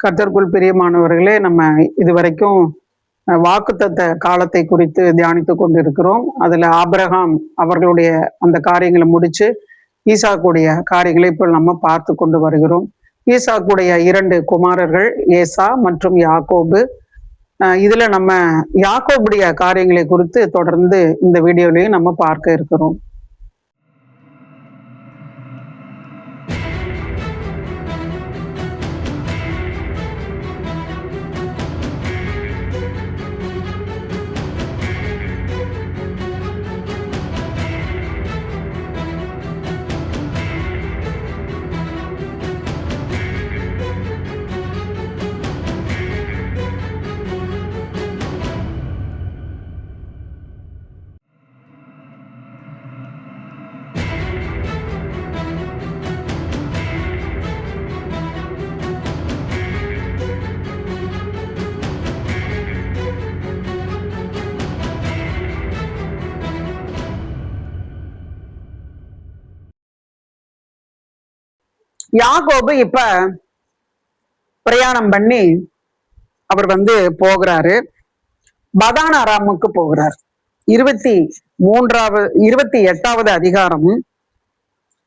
கர்த்தருக்குள் பிரியமானவர்களே, நம்ம இதுவரைக்கும் வாக்குத்தத்த காலத்தை குறித்து தியானித்து கொண்டிருக்கிறோம். அதுல ஆபிரகாம் அவர்களுடைய அந்த காரியங்களை முடிச்சு ஈசாக்குடைய காரியங்களை இப்போ நம்ம பார்த்து கொண்டு வருகிறோம். ஈசாக்குடைய 2 குமாரர்கள் ஏசா மற்றும் யாக்கோபு. இதுல நம்ம யாக்கோபுடைய காரியங்களை குறித்து தொடர்ந்து இந்த வீடியோலையும் நம்ம பார்க்க இருக்கிறோம். யாக்கோபு இப்ப பிரயாணம் பண்ணி அவர் போகிறாரு, பதான் அராமுக்கு போகிறார். 28வது அதிகாரம்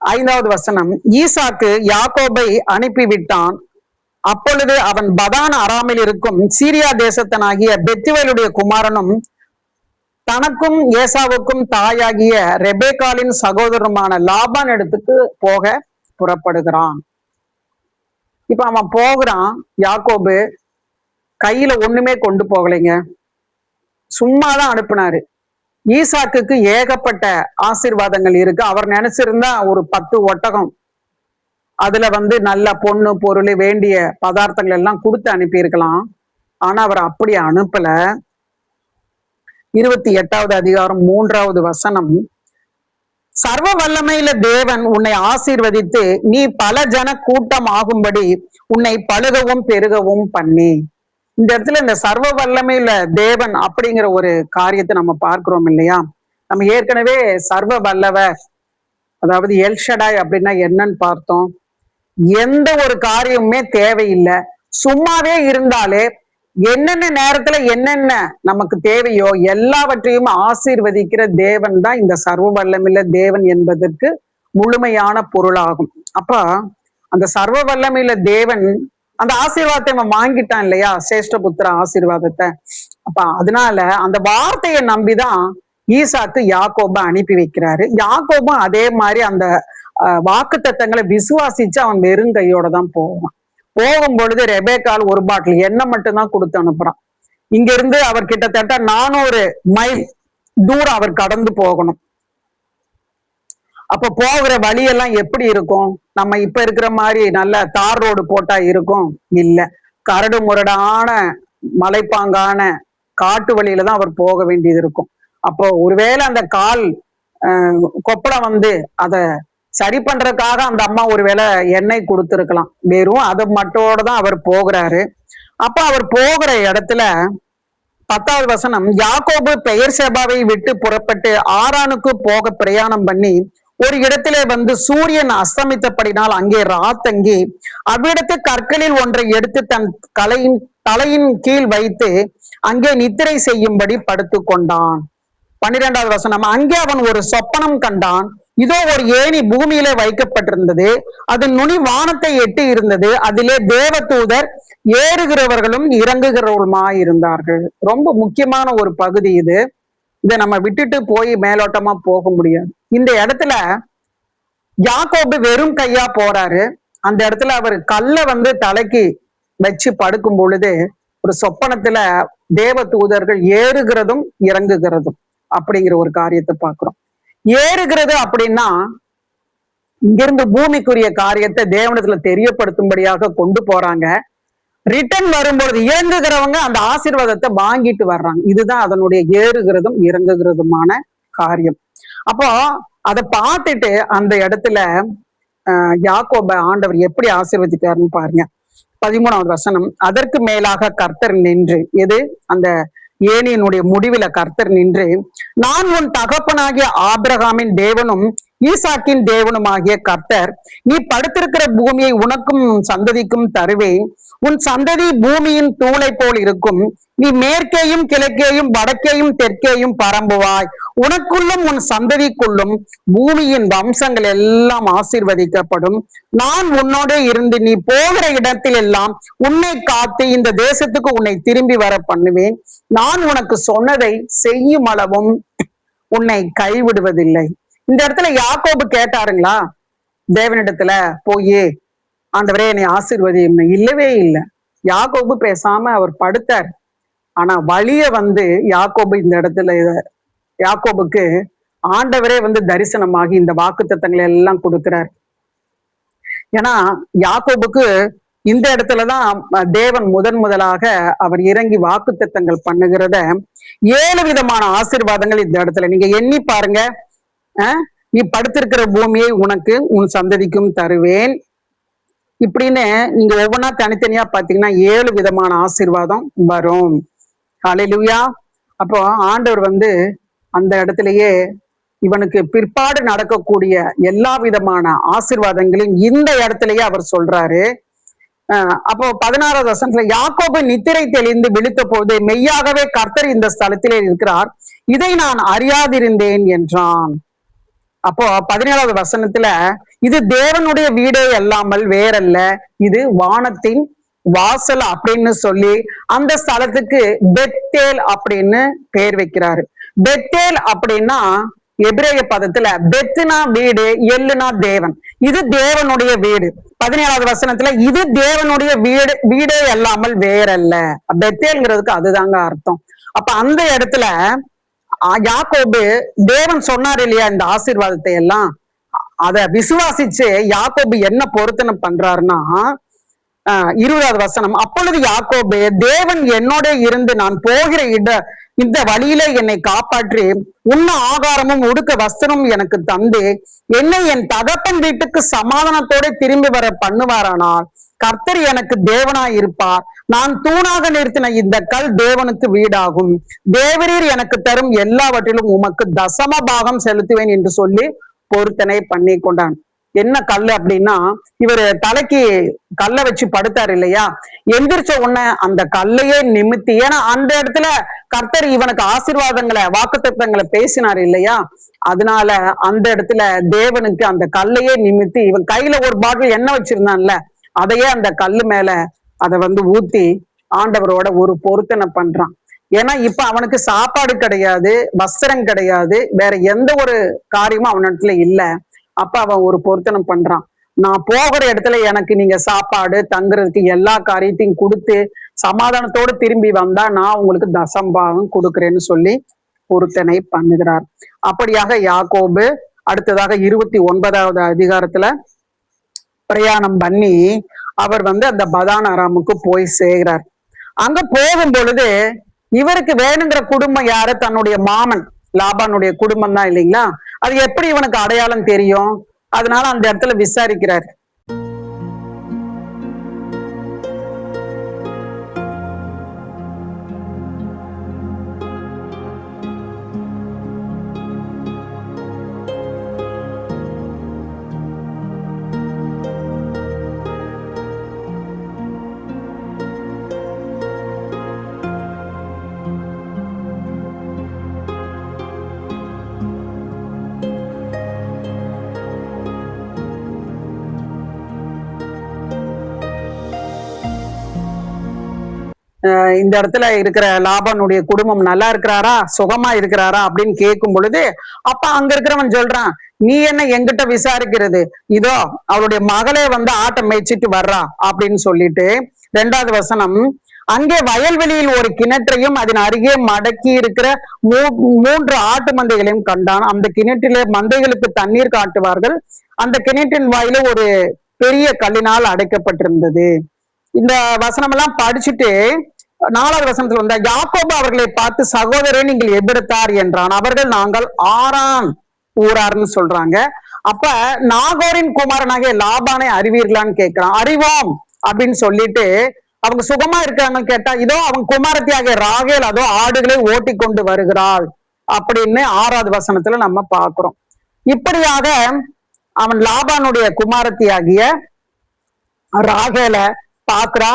5வது வசனம். ஈசாக்கு யாக்கோபை அனுப்பிவிட்டான். அப்பொழுது அவன் பதான் அராமில் இருக்கும் சீரியா தேசத்தனாகிய பெத்துவேலுடைய குமாரனும் தனக்கும் ஏசாவுக்கும் தாயாகிய ரெபேக்காலின் சகோதரனுமான லாபான் இடத்துக்கு போக புறப்படுகிறான். இப்ப அவன் போகிறான். யாக்கோபு கையில ஒண்ணுமே கொண்டு போகலைங்க, சும்மாதான் அனுப்புனாரு. ஈசாக்குக்கு ஏகப்பட்ட ஆசீர்வாதங்கள் இருக்கு. அவர் நினைச்சிருந்தா ஒரு 10 ஒட்டகம், அதுல நல்ல பொண்ணு பொருள் வேண்டிய பதார்த்தங்கள் எல்லாம் கொடுத்து அனுப்பியிருக்கலாம். ஆனா அவர் அப்படி அனுப்பல. 28வது அதிகாரம் 3வது வசனம். சர்வ வல்லமையில தேவன் உன்னை ஆசீர்வதித்து நீ பல ஜன கூட்டம் ஆகும்படி உன்னை பழுகவும் பெருகவும் பண்ணி. இந்த இடத்துல இந்த சர்வ வல்லமையில தேவன் அப்படிங்கிற ஒரு காரியத்தை நம்ம பார்க்கிறோம் இல்லையா? நம்ம ஏற்கனவே சர்வ வல்லவர், அதாவது எல்ஷடாய் அப்படின்னா என்னன்னு பார்த்தோம். எந்த ஒரு காரியமுமே தேவையில்லை, சும்மாவே இருந்தாலே என்னென்ன நேரத்துல என்னென்ன நமக்கு தேவையோ எல்லாவற்றையும் ஆசீர்வதிக்கிற தேவன் தான் இந்த சர்வ வல்லமையில தேவன் என்பதற்கு முழுமையான பொருளாகும். அப்ப அந்த சர்வ வல்லமையில தேவன் அந்த ஆசீர்வாதத்தை அவன் வாங்கிட்டான் இல்லையா, சேஷ்டபுத்திர ஆசீர்வாதத்தை. அப்ப அதனால அந்த வார்த்தையை நம்பிதான் ஈசாக்கு யாக்கோபை அனுப்பி வைக்கிறாரு. யாக்கோபும் அதே மாதிரி அந்த வாக்கு தத்தங்களை விசுவாசிச்சு அவன் வெறும் கையோட தான் போவான். போகும் பொழுது ரெபேக்கால் ஒரு பாட்டில் எண்ணெய் மட்டும்தான் கொடுத்து அனுப்புறான். இங்க இருந்து அவர் கிட்டத்தட்ட 400 மைல் தூரம் அவர் கடந்து போகணும். அப்ப போகிற வழியெல்லாம் எப்படி இருக்கும்? நம்ம இப்ப இருக்கிற மாதிரி நல்ல தார் ரோடு போட்டா இருக்கும் இல்ல, கரடு முரடான மலைப்பாங்கான காட்டு வழியில தான் அவர் போக வேண்டியது இருக்கும். அப்போ ஒருவேளை அந்த கால் கொப்பளம் அத சரி பண்றதுக்காக அந்த அம்மா ஒருவேளை எண்ணெய் கொடுத்துருக்கலாம். வெறும் அது மட்டோட தான் அவர் போகிறாரு. அப்ப அவர் போகிற இடத்துல 10வது வசனம். யாக்கோபு பெயர் சேபாவை விட்டு புறப்பட்டு ஆரானுக்கு போக பிரயாணம் பண்ணி ஒரு இடத்துல சூரியன் அஸ்தமித்தபடினால் அங்கே ராத்தங்கி அவ்விடத்து கற்களில் ஒன்றை எடுத்து தன் தலையின் கீழ் வைத்து அங்கே நித்திரை செய்யும்படி படுத்து கொண்டான். 12வது வசனம். அங்கே அவன் ஒரு சொப்பனம் கண்டான். இதோ ஒரு ஏணி பூமியில வைக்கப்பட்டிருந்தது, அது நுனி வானத்தை எட்டி இருந்தது, அதிலே தேவதூதர் ஏறுகிறவர்களும் இறங்குகிறவர்களுமாய் இருந்தார்கள். ரொம்ப முக்கியமான ஒரு பகுதி இது. இதை நம்ம விட்டுட்டு போய் மேலோட்டமா போக முடியாது. இந்த இடத்துல யாக்கோபு வெறும் கையா போறாரு. அந்த இடத்துல அவர் கல்லை தலைக்கு வச்சு படுக்கும் பொழுது ஒரு சொப்பனத்துல தேவ தூதர்கள் ஏறுகிறதும் இறங்குகிறதும் அப்படிங்கிற ஒரு காரியத்தை பார்க்கிறோம். ஏறுகிறது அப்படின்னா இங்கிருந்து பூமிக்குரிய காரியத்தை தேவனத்துல தெரியப்படுத்தும்படியாக கொண்டு போறாங்க. ரிட்டர்ன் வரும்பொழுது இறங்குகிறவங்க அந்த ஆசீர்வாதத்தை வாங்கிட்டு வர்றாங்க. இதுதான் அதனுடைய ஏறுகிறதும் இறங்குகிறதுமான காரியம். அப்போ அதை பார்த்துட்டு அந்த இடத்துல யாக்கோப ஆண்டவர் எப்படி ஆசீர்வதிக்காருன்னு பாருங்க. 13வது வசனம். அதற்கு மேலாக கர்த்தர் நின்று, எது அந்த ஏனியினுடைய முடிவில கர்த்தர் நின்று, நான் உன் தகப்பனாகிய ஆபிரகாமின் தேவனும் ஈசாக்கின் தேவனுமாகிய கர்த்தர், நீ படுத்திருக்கிற பூமியை உனக்கும் சந்ததிக்கும் தருவேன். உன் சந்ததி பூமியின் தூளை போல் இருக்கும். நீ மேற்கேயும் கிழக்கேயும் வடக்கேயும் தெற்கேயும் பரம்புவாய். உனக்குள்ளும் உன் சந்ததிக்குள்ளும் பூமியின் வம்சங்கள் எல்லாம் ஆசீர்வதிக்கப்படும். நான் உன்னோட இருந்து நீ போகிற இடத்தில் எல்லாம் உன்னை காத்து இந்த தேசத்துக்கு உன்னை திரும்பி வர பண்ணுவேன். நான் உனக்கு சொன்னதை செய்யும் அளவும் உன்னை கைவிடுவதில்லை. இந்த இடத்துல யாக்கோபு கேட்டாருங்களா தேவனிடத்துல போய், ஆண்டவரே என்னை ஆசீர்வதியும்? இல்லவே இல்லை. யாக்கோபு பேசாம அவர் படுத்தார். ஆனா வழிய யாக்கோபு இந்த இடத்துல யாக்கோபுக்கு ஆண்டவரே தரிசனமாகி இந்த வாக்குத்தத்தங்களை எல்லாம் கொடுக்கிறார். ஏன்னா யாக்கோபுக்கு இந்த இடத்துலதான் தேவன் முதலாக அவர் இறங்கி வாக்குத்தத்தங்கள் பண்ணுகிறத 7 விதமான ஆசீர்வாதங்கள் இந்த இடத்துல நீங்க எண்ணி பாருங்க. நீ படுத்திருக்கிற பூமியை உனக்கு உன் சந்ததிக்கும் தருவேன் இப்படின்னு நீங்க ஒவ்வொன்றா தனித்தனியா பாத்தீங்கன்னா 7 விதமான ஆசீர்வாதம் வரும். ஹல்லேலூயா. அப்போ ஆண்டவர் அந்த இடத்துலயே இவனுக்கு பிற்பாடு நடக்கக்கூடிய எல்லா விதமான ஆசீர்வாதங்களையும் இந்த இடத்துலயே அவர் சொல்றாரு. அப்போ 16வது வசனத்துல, யாக்கோபு நித்திரை தெளிந்து விழித்த போது மெய்யாகவே கர்த்தர் இந்த ஸ்தலத்திலே இருக்கிறார், இதை நான் அறியாதிருந்தேன் என்றான். அப்போ 17வது வசனத்துல, இது தேவனுடைய வீடே அல்லாமல் வேறல்ல, இது வானத்தின் வாசல் அப்படின்னு சொல்லி அந்த ஸ்தலத்துக்கு பெத்தேல் அப்படின்னு பேர் வைக்கிறாரு. பெத்தேல் அப்படின்னா எபிரேய பதத்துல பெத்துனா வீடு, எல்லுனா தேவன். இது தேவனுடைய வீடு. 17வது வசனத்துல, இது தேவனுடைய வீடே அல்லாமல் வேறல்ல. பெத்தேல்ங்கிறதுக்கு அதுதாங்க அர்த்தம். அப்ப அந்த இடத்துல யாக்கோபு தேவன் சொன்னார் இல்லையா இந்த ஆசீர்வாதத்தை எல்லாம், அத விசுவாசிச்சு யாக்கோபு என்ன பொருத்தனை பண்றாருன்னா 20வது வசனம், அப்பொழுது யாக்கோபு, தேவன் என்னோட இருந்து நான் போகிற இந்த வழியிலே என்னை காப்பாற்றி உண்ண ஆகாரமும் உடுக்க வஸ்திரமும் எனக்கு தந்து என்னை என் தகப்பன் வீட்டுக்கு சமாதானத்தோட திரும்பி வர பண்ணுவாரானால் கர்த்தர் எனக்கு தேவனாய் இருப்பார். நான் தூணாக நிறுத்தின இந்த கல் தேவனுக்கு வீடாகும். தேவரீர் எனக்கு தரும் எல்லாவற்றிலும் உமக்கு தசம பாகம் செலுத்துவேன் என்று சொல்லி பொருத்தனை பண்ணி கொண்டான். என்ன கல் அப்படின்னா, இவரு தலைக்கு கல்லை வச்சு படுத்தாரு இல்லையா, எந்திரிச்ச உடனே அந்த கல்லையே நிமித்தி, ஏன்னா அந்த இடத்துல கர்த்தர் இவனுக்கு ஆசீர்வாதங்களை வாக்குத்தத்தங்களை பேசினார் இல்லையா, அதனால அந்த இடத்துல தேவனுக்கு அந்த கல்லையே நிமித்தி, இவன் கையில ஒரு பாட்டில் எண்ணெய் வச்சிருந்தான்ல, அதையே அந்த கல்லு மேல அதை ஊத்தி ஆண்டவரோட ஒரு பொருத்தனை பண்றான். ஏன்னா இப்ப அவனுக்கு சாப்பாடு கிடையாது, வஸ்திரம் கிடையாது, வேற எந்த ஒரு காரியமும் அவனிடத்துல இல்லை. அப்ப அவன் ஒரு பொருத்தனம் பண்றான், நான் போகிற இடத்துல எனக்கு நீங்க சாப்பாடு தங்குறதுக்கு எல்லா காரியத்தையும் கொடுத்து சமாதானத்தோடு திரும்பி வந்தா நான் உங்களுக்கு தசம்பாகம் கொடுக்குறேன்னு சொல்லி பொருத்தனை பண்ணுகிறார். அப்படியாக யாக்கோபு அடுத்ததாக 29வது அதிகாரத்துல பிரயாணம் பண்ணி அவர் அந்த பதான் அராமுக்கு போய் சேர்கிறார். அங்க போகும் பொழுது இவருக்கு வேணுங்கிற குடும்பம் யாரு? தன்னுடைய மாமன் லாபானுடைய குடும்பம் தான் இல்லைங்களா. அது எப்படி இவனுக்கு அடையாளம் தெரியும்? அதனால அந்த இடத்துல விசாரிக்கிறார். இந்த இடத்துல இருக்கிற லாபானுடைய குடும்பம் நல்லா இருக்கிறாரா, சுகமா இருக்கிறாரா அப்படின்னு கேட்கும் பொழுது அப்ப அங்க இருக்கிறவன் சொல்றான், நீ என்ன எங்கிட்ட விசாரிக்கிறது, இதோ அவளுடைய மகளே ஆட்டை மேய்ச்சிட்டு வர்றா அப்படின்னு சொல்லிட்டு 2வது வசனம், அங்கே வயல்வெளியில் ஒரு கிணற்றையும் அதன் அருகே மடக்கி இருக்கிற 3 ஆட்டு மந்தைகளையும் கண்டான். அந்த கிணற்றிலே மந்தைகளுக்கு தண்ணீர் காட்டுவார்கள். அந்த கிணற்றின் வாயில ஒரு பெரிய கல்லினால் அடைக்கப்பட்டிருந்தது. இந்த வசனம் எல்லாம் படிச்சுட்டு 4வது வசனத்துல யாக்கோபு அவர்களை பார்த்து, சகோதரன் நீங்கள் எபிரத்தார் என்றான். அவர்கள் நாங்கள் ஆரான் ஊரார்னு சொல்றாங்க. அப்ப நாகோரின் குமாரனாகிய லாபானை அறிவீர்களான்னு கேட்கிறான். அறிவோம் அப்படின்னு சொல்லிட்டு அவங்க சுகமா இருக்காங்கன்னு கேட்டா, இதோ அவங்க குமாரத்தியாகிய ராகேல் அதோ ஆடுகளை ஓட்டி கொண்டு வருகிறாள் அப்படின்னு 6வது வசனத்துல நம்ம பாக்குறோம். இப்படியாக அவன் லாபானுடைய குமாரத்தி ஆகிய ராகேல பாக்குறா.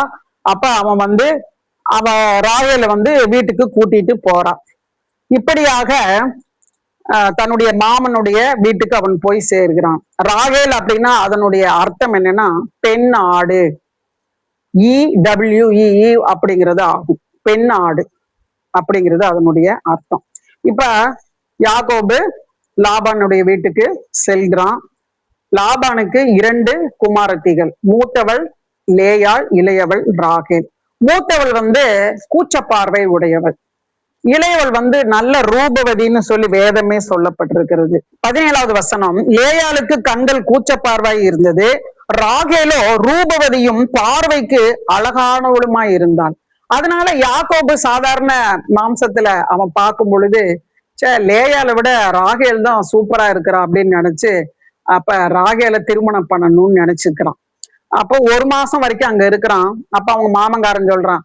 அப்ப அவன் ராகேல வீட்டுக்கு கூட்டிட்டு போறான். இப்படியாக தன்னுடைய மாமனுடைய வீட்டுக்கு அவன் போய் சேர்கிறான். ராகேல் அப்படின்னா அதனுடைய அர்த்தம் என்னன்னா பெண் ஆடு. EWEE அப்படிங்கிறது ஆகும். பெண் ஆடு அப்படிங்கிறது அதனுடைய அர்த்தம். இப்ப யாக்கோபு லாபானுடைய வீட்டுக்கு செல்கிறான். லாபானுக்கு 2 குமாரத்திகள். மூத்தவள் லேயாள், இளையவள் ராகேல். மூத்தவள் கூச்ச பார்வை உடையவள். இளையவள் நல்ல ரூபவதின்னு சொல்லி வேதமே சொல்லப்பட்டிருக்கிறது. 17வது வசனம், லேயாளுக்கு கண்கள் கூச்ச பார்வை இருந்தது, ராகேலோ ரூபவதியும் பார்வைக்கு அழகானவளுமாய் இருந்தாள். அதனால யாக்கோபு சாதாரண மாம்சத்துல அவன் பார்க்கும் பொழுது லேயால விட ராகேல் தான் சூப்பரா இருக்கிறா அப்படின்னு நினைச்சு அப்ப ராகேல திருமணம் பண்ணணும்னு நினைச்சுக்கிறான். அப்போ 1 மாசம் வரைக்கும் அங்க இருக்கிறான். அப்ப அவங்க மாமங்காரன் சொல்றான்,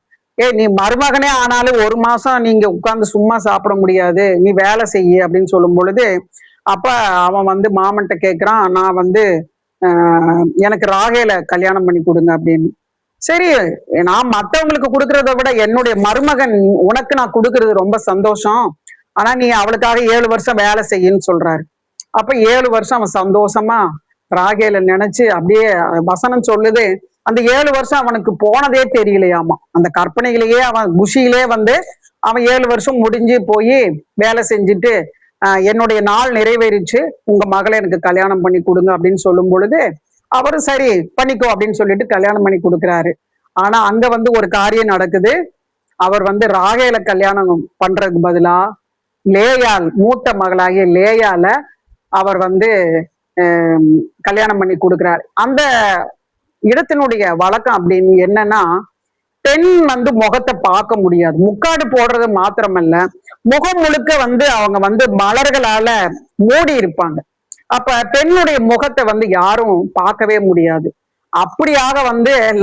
நீ மருமகனே ஆனாலும் 1 மாசம் நீங்க உட்கார்ந்து சும்மா சாப்பிட முடியாது, நீ வேலை செய்ய அப்படின்னு சொல்லும் பொழுது அப்ப அவன் மாமன்ட்ட கேட்கிறான், நான் எனக்கு ராகேல கல்யாணம் பண்ணி கொடுங்க அப்படின்னு. சரி, நான் மத்தவங்களுக்கு கொடுக்கறத விட என்னுடைய மருமகன் உனக்கு நான் கொடுக்கறது ரொம்ப சந்தோஷம், ஆனா நீ அவளுக்காக 7 வருஷம் வேலை செய்யன்னு சொல்றாரு. அப்ப 7 வருஷம் அவன் சந்தோஷமா ராகேல நினைச்சு அப்படியே வசனம் சொல்லுது, அந்த 7 வருஷம் அவனுக்கு போனதே தெரியலையாமா. அந்த கற்பனையிலேயே அவன் குஷியிலே அவன் 7 வருஷம் முடிஞ்சு போய் வேலை செஞ்சுட்டு என்னுடைய நாள் நிறைவேறிச்சு, உங்க மகளை எனக்கு கல்யாணம் பண்ணி கொடுங்க அப்படின்னு சொல்லும் பொழுது அவரு சரி பண்ணிக்கோ அப்படின்னு சொல்லிட்டு கல்யாணம் பண்ணி கொடுக்குறாரு. ஆனா அங்க ஒரு காரியம் நடக்குது. அவர் ராகேல கல்யாணம் பண்றதுக்கு பதிலா லேயால், மூத்த மகளாகிய லேயால அவர் கல்யாணம் பண்ணி கொடுக்கிறார். அந்த இடத்தினுடைய வழக்கம் அப்படின்னு என்னன்னா, பெண் முகத்தை பார்க்க முடியாது. முக்காடு போடுறது மாத்திரமல்ல, முகம் முழுக்க அவங்க மலர்களால மூடி இருப்பாங்க. அப்ப பெண்ணுடைய முகத்தை யாரும் பார்க்கவே முடியாது. அப்படியாக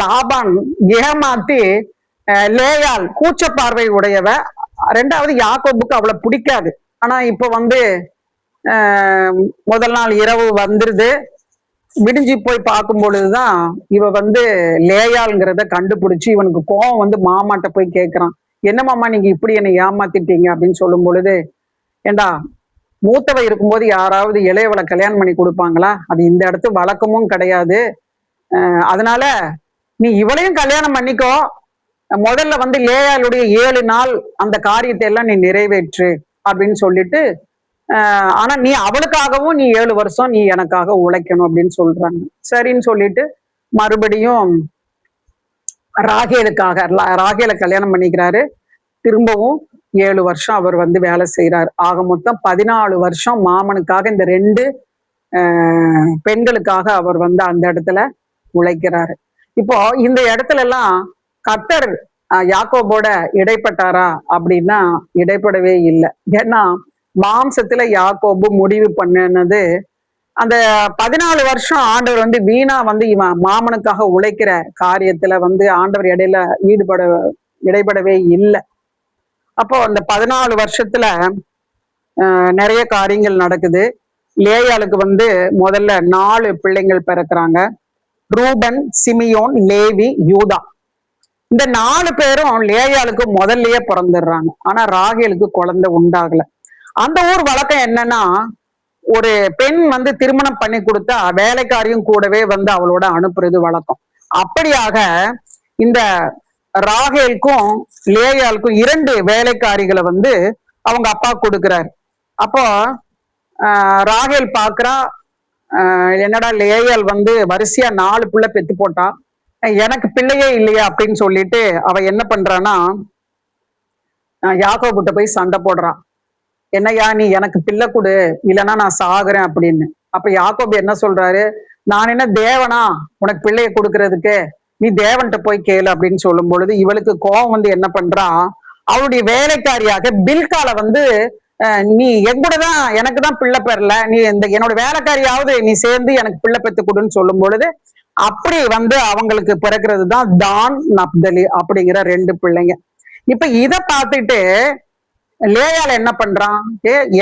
லாபான் ஏமாத்தி லேயால் கூச்ச பார்வை உடையவ. 2வது யாக்கோபுக்கு அவளை பிடிக்காது. ஆனா இப்ப முதல் நாள் இரவு வந்துருது. விடிஞ்சு போய் பார்க்கும் பொழுதுதான் இவ லேயாள்ங்கிறத கண்டுபிடிச்சு இவனுக்கு கோவம் மாமாட்ட போய் கேட்கிறான், என்ன மாமா நீங்க இப்படி என்னை ஏமாத்திட்டீங்க அப்படின்னு சொல்லும் பொழுது, ஏண்டா மூத்தவ இருக்கும்போது யாராவது இளையவளை கல்யாணம் பண்ணி கொடுப்பாங்களா? அது இந்த இடத்து வழக்கமும் கிடையாது. அதனால நீ இவளையும் கல்யாணம் பண்ணிக்கோ, முதல்ல லேயாளுடைய 7 நாள் அந்த காரியத்தை எல்லாம் நீ நிறைவேற்று அப்படின்னு சொல்லிட்டு, ஆனா நீ அவளுக்காகவும் நீ 7 வருஷம் நீ எனக்காக உழைக்கணும் அப்படின்னு சொல்றாங்க. சரின்னு சொல்லிட்டு மறுபடியும் ராகேல கல்யாணம் பண்ணிக்கிறாரு. திரும்பவும் 7 வருஷம் அவர் வேலை செய்யறாரு. ஆக மொத்தம் 14 வருஷம் மாமனுக்காக இந்த 2 பெண்களுக்காக அவர் அந்த இடத்துல உழைக்கிறாரு. இப்போ இந்த இடத்துல எல்லாம் கர்த்தர் யாக்கோபோட இடைப்பட்டாரா அப்படின்னா இடைப்படவே இல்லை. ஏன்னா மாம்சத்துல யாக்கோபு முடிவு பண்ணினது, அந்த 14 வருஷம் ஆண்டவர் வீணா இவன் மாமனுக்காக உழைக்கிற காரியத்துல ஆண்டவர் இடைப்படவே இல்லை. அப்போ அந்த 14 வருஷத்துல நிறைய காரியங்கள் நடக்குது. லேயாளுக்கு முதல்ல 4 பிள்ளைங்கள் பிறக்கிறாங்க. ரூபன், சிமியோன், லேவி, யூதா. இந்த 4 பேரும் லேயாளுக்கு முதல்லயே பிறந்துடுறாங்க. ஆனா ராகேலுக்கு குழந்தை உண்டாகல. அந்த ஊர் வழக்கம் என்னன்னா, ஒரு பெண் திருமணம் பண்ணி கொடுத்தா வேலைக்காரியும் கூடவே அவளோட அனுப்புறது வழக்கம். அப்படியாக இந்த ராகேலுக்கும் லேயாளுக்கும் 2 வேலைக்காரிகளை அவங்க அப்பா கொடுக்கிறாரு. அப்போ ராகேல் பாக்குறா, என்னடா லேயாள் வரிசையா 4 பிள்ளை பெத்து போட்டா, எனக்கு பிள்ளையே இல்லையா அப்படின்னு சொல்லிட்டு அவ என்ன பண்றான்னா யாக்கோபுட்ட போய் சண்டை போடுறான். என்னையா நீ எனக்கு பிள்ளை கொடு, இல்லைன்னா நான் சாகுறேன் அப்படின்னு. அப்ப யாக்கோபு என்ன சொல்றாரு, நான் என்ன தேவனா உனக்கு பிள்ளைய கொடுக்கறதுக்கு, நீ தேவன்கிட்ட போய் கேளு அப்படின்னு சொல்லும் பொழுது இவளுக்கு கோவம் என்ன பண்றா, அவளுடைய வேலைக்காரியாக பில்கால நீ எங்கூடதான் எனக்கு தான் பிள்ளை பெறல, நீ என்னோட வேலைக்காரியாவது நீ சேர்ந்து எனக்கு பிள்ளை பெத்து கொடுன்னு சொல்லும் பொழுது அப்படி அவங்களுக்கு பிறக்கிறது தான் தான், நப்தலி அப்படிங்கிற 2 பிள்ளைங்க. இப்ப இத பார்த்துட்டு லேயால என்ன பண்றான்,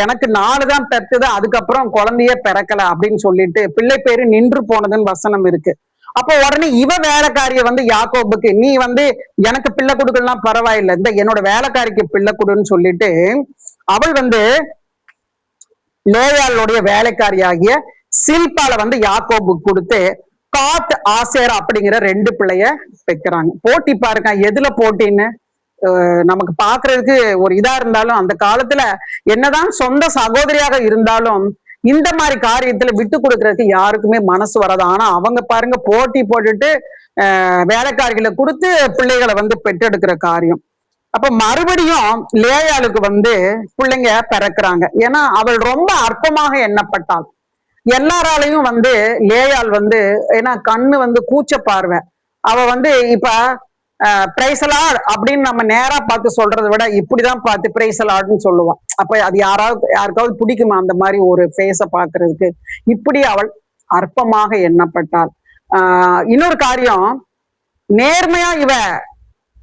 எனக்கு 4 தான் பெத்துது, அதுக்கப்புறம் குழந்தையே பிறக்கல அப்படின்னு சொல்லிட்டு பிள்ளை பேரு நின்று போனதுன்னு வசனம் இருக்கு. அப்போ உடனே இவ வேலைக்காரிய வந்து யாக்கோபுக்கு, நீ வந்து எனக்கு பிள்ளை கொடுக்கலாம் பரவாயில்லை, இந்த என்னோட வேலைக்காரிக்கு பிள்ளை கொடுன்னு சொல்லிட்டு அவள் வந்து லேயாளுடைய வேலைக்காரியாகிய சில்பால வந்து யாக்கோபுக்கு கொடுத்து காத் ஆசேர் அப்படிங்கிற 2 பிள்ளைய வைக்கிறாங்க. போட்டி பாருங்க, எதுல போட்டின்னு நமக்கு பாக்குறதுக்கு ஒரு இதா இருந்தாலும், அந்த காலத்துல என்னதான் சொந்த சகோதரியாக இருந்தாலும் இந்த மாதிரி காரியத்துல விட்டு கொடுக்கறதுக்கு யாருக்குமே மனசு வராது. ஆனா அவங்க பாருங்க போட்டி போட்டுட்டு வேலைக்காரிகளை கொடுத்து பிள்ளைகளை வந்து பெற்றெடுக்கிற காரியம். அப்ப மறுபடியும் லேயாளுக்கு வந்து பிள்ளைங்க பிறக்கிறாங்க. ஏன்னா அவள் ரொம்ப அற்பமாக எண்ணப்பட்டாள். எல்லாராலையும் வந்து லேயாள் வந்து, ஏன்னா கண்ணு வந்து கூச்ச பார்வை, அவ வந்து இப்ப பிரைசலாட் அப்படின்னு நம்ம நேரா பார்த்து சொல்றதை விட இப்படிதான் பார்த்து பிரைசலாட்னு சொல்லுவான். அப்ப அது யாருக்காவது பிடிக்குமா அந்த மாதிரி ஒரு ஃபேஸ பாக்குறதுக்கு? இப்படி அவள் அற்பமாக எண்ணப்பட்டாள். இன்னொரு காரியம், நேர்மையா இவ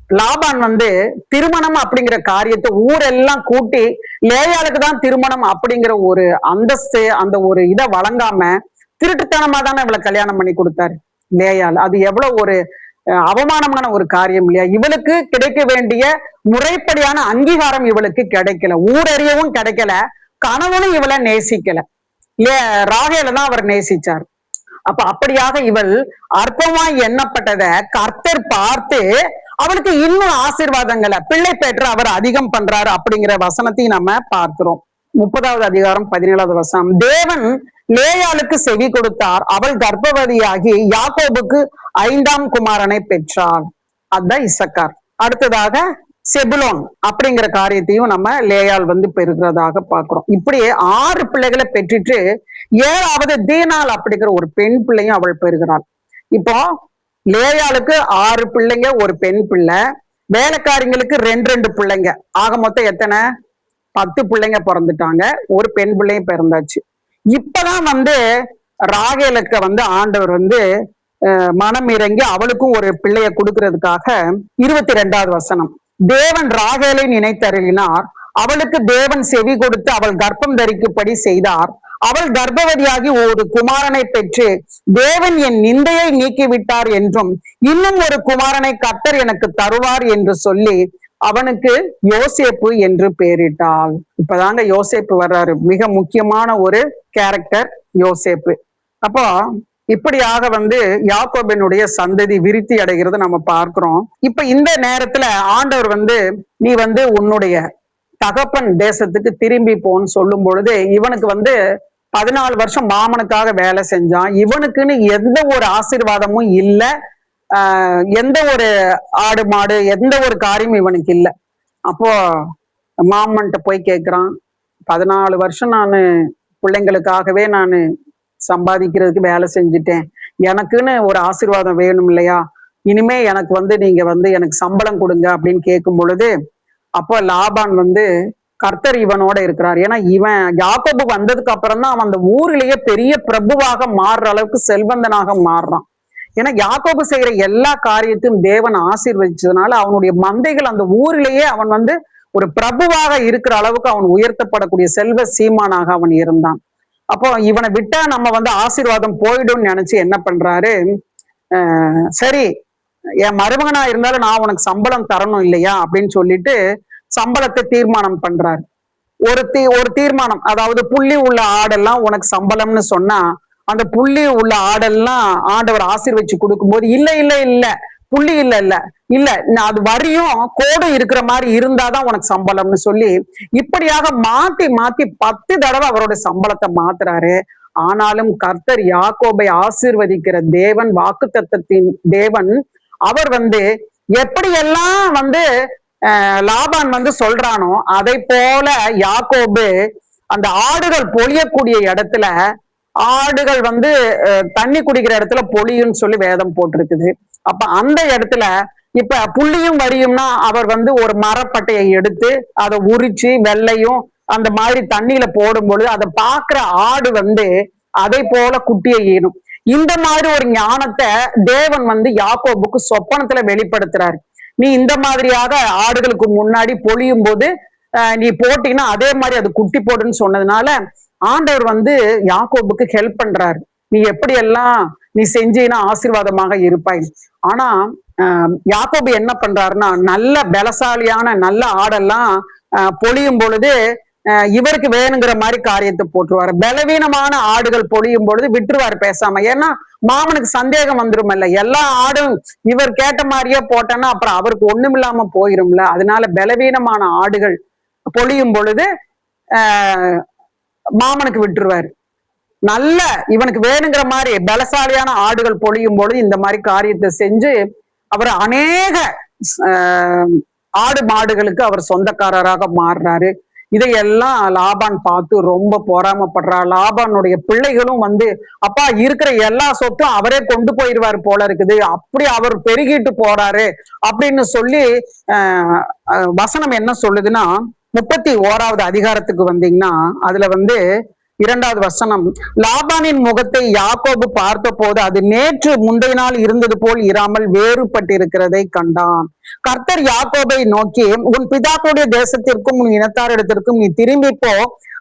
லாபான் வந்து திருமணம் அப்படிங்கிற காரியத்தை ஊரெல்லாம் கூட்டி லேயாளுக்கு தான் திருமணம் அப்படிங்கிற ஒரு அந்தஸ்து, அந்த ஒரு இதை வழங்காம திருட்டுத்தனமா தானே இவளை கல்யாணம் பண்ணி கொடுத்தாரு லேயாள். அது எவ்வளவு ஒரு அவமானமான ஒரு காரியம் இல்லையா? இவளுக்கு கிடைக்க வேண்டிய முறைப்படியான அங்கீகாரம் இவளுக்கு கிடைக்கல, ஊரறியவும் கிடைக்கல, கணவனும் இவளை நேசிக்கல. ராகேல தான் அவர் நேசிச்சார். அப்ப அப்படியாக இவள் அற்பமாய் எண்ணப்பட்டதை கர்த்தர் பார்த்து அவளுக்கு இன்னும் ஆசீர்வாதங்களை பிள்ளை பெற்று அவர் அதிகம் பண்றாரு அப்படிங்கிற வசனத்தையும் நம்ம பார்க்கிறோம். 30வது அதிகாரம் 17வது வசனம், தேவன் லேயாளுக்கு செவி கொடுத்தார், அவள் கர்ப்பவதியாகி யாக்கோபுக்கு 5ஆம் குமாரனை பெற்றாள். அதுதான் இசக்கார். அடுத்ததாக செபுலோன் அப்படிங்கிற காரியத்தையும் நம்ம லேயாள் வந்து பெறுகிறதாக பார்க்கிறோம். இப்படியே 6 பிள்ளைகளை பெற்றுட்டு 7வது தீனாள் அப்படிங்கிற ஒரு பெண் பிள்ளையும் அவள் பெறுகிறாள். இப்போ லேயாளுக்கு 6 பிள்ளைங்க, ஒரு பெண் பிள்ளை, வேலைக்காரிங்களுக்கு 2 பிள்ளைங்க, ஆக மொத்தம் எத்தனை? 10 பிள்ளைங்க பிறந்துட்டாங்க, ஒரு பெண் பிள்ளையும் பிறந்தாச்சு. இப்பதான் வந்து ராகேலுக்கு வந்து ஆண்டவர் வந்து மனம் இறங்கி அவளுக்கும் ஒரு பிள்ளைய கொடுக்கறதுக்காக 22வது வசனம், தேவன் ராகேலை நினைத்தருளினார், அவளுக்கு தேவன் செவி கொடுத்து அவள் கர்ப்பம் தரிக்கும்படி செய்தார், அவள் கர்ப்பவதியாகி ஒரு குமாரனை பெற்று தேவன் என் நிந்தையை நீக்கிவிட்டார் என்றும் இன்னும் ஒரு குமாரனை கர்த்தர் எனக்கு தருவார் என்று சொல்லி அவனுக்கு யோசேப்பு என்று பெயரிட்டாள். இப்பதாங்க யோசேப்பு வர்றாரு, மிக முக்கியமான ஒரு கேரக்டர் யோசேப்பு. அப்போ இப்படியாக வந்து யாக்கோபினுடைய சந்ததி விருத்தி அடைகிறது நம்ம பார்க்கிறோம். இப்ப இந்த நேரத்துல ஆண்டவர் வந்து நீ வந்து உன்னுடைய தகப்பன் தேசத்துக்கு திரும்பி போன்னு சொல்லும் பொழுது இவனுக்கு வந்து 14 வருஷம் மாமனுக்காக வேலை செஞ்சான். இவனுக்குன்னு எந்த ஒரு ஆசீர்வாதமும் இல்லை, எந்த ஒரு ஆடு மாடு எந்த ஒரு காரியமும் இவனுக்கு இல்லை. அப்போ மாமன்ட்ட போய் கேட்கிறான், 14 வருஷம் நான் பிள்ளைங்களுக்காகவே நான் சம்பாதிக்கிறதுக்கு வேலை செஞ்சுட்டேன், எனக்குன்னு ஒரு ஆசீர்வாதம் வேணும் இல்லையா, இனிமே எனக்கு வந்து நீங்க வந்து எனக்கு சம்பளம் கொடுங்க அப்படின்னு கேட்கும் பொழுது, அப்போ லாபான் வந்து கர்த்தர் இவனோட இருக்கிறார். ஏன்னா இவன் யாக்கோபு வந்ததுக்கு அப்புறம் தான் அவன் அந்த ஊரிலேயே பெரிய பிரபுவாக மாறுற அளவுக்கு செல்வந்தனாக மாறுறான். ஏன்னா யாக்கோபு செய்யற எல்லா காரியத்தையும் தேவன் ஆசீர்வதிச்சதுனால அவனுடைய மந்தைகள் அந்த ஊரிலேயே அவன் வந்து ஒரு பிரபுவாக இருக்கிற அளவுக்கு அவன் உயர்த்தப்படக்கூடிய செல்வ சீமானாக அவன் இருந்தான். அப்போ இவனை விட்டா நம்ம வந்து ஆசீர்வாதம் போயிடும்னு நினைச்சு என்ன பண்றாரு, சரி என் மருமகனா இருந்தாலும் நான் உனக்கு சம்பளம் தரணும் இல்லையா அப்படின்னு சொல்லிட்டு சம்பளத்தை தீர்மானம் பண்றாரு. ஒரு தீர்மானம், அதாவது புள்ளி உள்ள ஆடெல்லாம் உனக்கு சம்பளம்னு சொன்னா அந்த புள்ளி உள்ள ஆடெல்லாம் ஆண்டவர் ஆசீர்வச்சு கொடுக்கும்போது இல்ல இல்ல இல்ல புள்ளி இல்ல இல்ல இல்ல அது வரியும் கோடு இருக்கிற மாதிரி இருந்தாதான் உனக்கு சம்பளம்னு சொல்லி இப்படியாக மாத்தி மாத்தி 10 தடவை அவரோட சம்பளத்தை மாத்துறாரு. ஆனாலும் கர்த்தர் யாக்கோபை ஆசீர்வதிக்கிற தேவன், வாக்குத்தத்தத்தின் தேவன், அவர் வந்து எப்படியெல்லாம் வந்து லாபான் வந்து சொல்றானோ அதை போல யாக்கோபு அந்த ஆடுகள் பொழியக்கூடிய இடத்துல, ஆடுகள் வந்து தண்ணி குடிக்கிற இடத்துல பொழியும்னு சொல்லி வேதம் போட்டிருக்குது. அப்ப அந்த இடத்துல இப்ப புள்ளியும் வரியும்னா அவர் வந்து ஒரு மரப்பட்டையை எடுத்து அதை உரிச்சு வெள்ளையும் அந்த மாதிரி தண்ணியில போடும் பொழுது அதை பார்க்கிற ஆடு வந்து அதை போல குட்டியை ஈனும். இந்த மாதிரி ஒரு ஞானத்தை தேவன் வந்து யாக்கோபுக்கு சொப்பனத்துல வெளிப்படுத்துறாரு. நீ இந்த மாதிரியாக ஆடுகளுக்கு முன்னாடி பொழியும் போது நீ போட்டீங்கன்னா அதே மாதிரி அது குட்டி போடுன்னு சொன்னதுனால ஆண்டவர் வந்து யாக்கோபுக்கு ஹெல்ப் பண்றாரு. நீ எப்படி எல்லாம் நீ செஞ்சீன்னா ஆசீர்வாதமாக இருப்பாய். ஆனா யாக்கோபு என்ன பண்றாருன்னா, நல்ல பலசாலியான நல்ல ஆடெல்லாம் பொழியும் பொழுது இவருக்கு வேணுங்கிற மாதிரி காரியத்தை போட்டுருவாரு. பலவீனமான ஆடுகள் பொழியும் பொழுது விட்டுருவாரு பேசாம. ஏன்னா மாமனுக்கு சந்தேகம் வந்துருமல்ல, எல்லா ஆடும் இவர் கேட்ட மாதிரியே போட்டேன்னா அப்புறம் அவருக்கு ஒண்ணுமில்லாம போயிரும்ல. அதனால பலவீனமான ஆடுகள் பொழியும் பொழுது மாமனுக்கு விட்டுருவாரு. நல்ல இவனுக்கு வேணுங்கிற மாதிரி பலசாலியான ஆடுகள் பொழியும் பொழுது இந்த மாதிரி காரியத்தை செஞ்சு அவர் அநேக ஆடு மாடுகளுக்கு அவர் சொந்தக்காரராக மாறுறாரு. இதையெல்லாம் லாபான் பார்த்து ரொம்ப பொறாமப்படுறார். லாபானுடைய பிள்ளைகளும் வந்து அப்பா இருக்கிற எல்லா சொத்தும் அவரே கொண்டு போயிடுவாரு போல இருக்குது, அப்படி அவர் பெருகிட்டு போறாரு அப்படின்னு சொல்லி வசனம் என்ன சொல்லுதுன்னா 31வது அதிகாரத்துக்கு வந்தீங்கன்னா அதுல வந்து 2வது வசனம், லாபானின் முகத்தை யாக்கோபு பார்த்த போது அது நேற்று முந்தைய நாள் இருந்தது போல் இராமல் வேறுபட்டிருக்கிறதை கண்டான். கர்த்தர் யாக்கோபை நோக்கி, உன் பிதாக்களுடைய தேசத்திற்கும் உன் இனத்தாரிடத்திற்கும் நீ திரும்பி போ,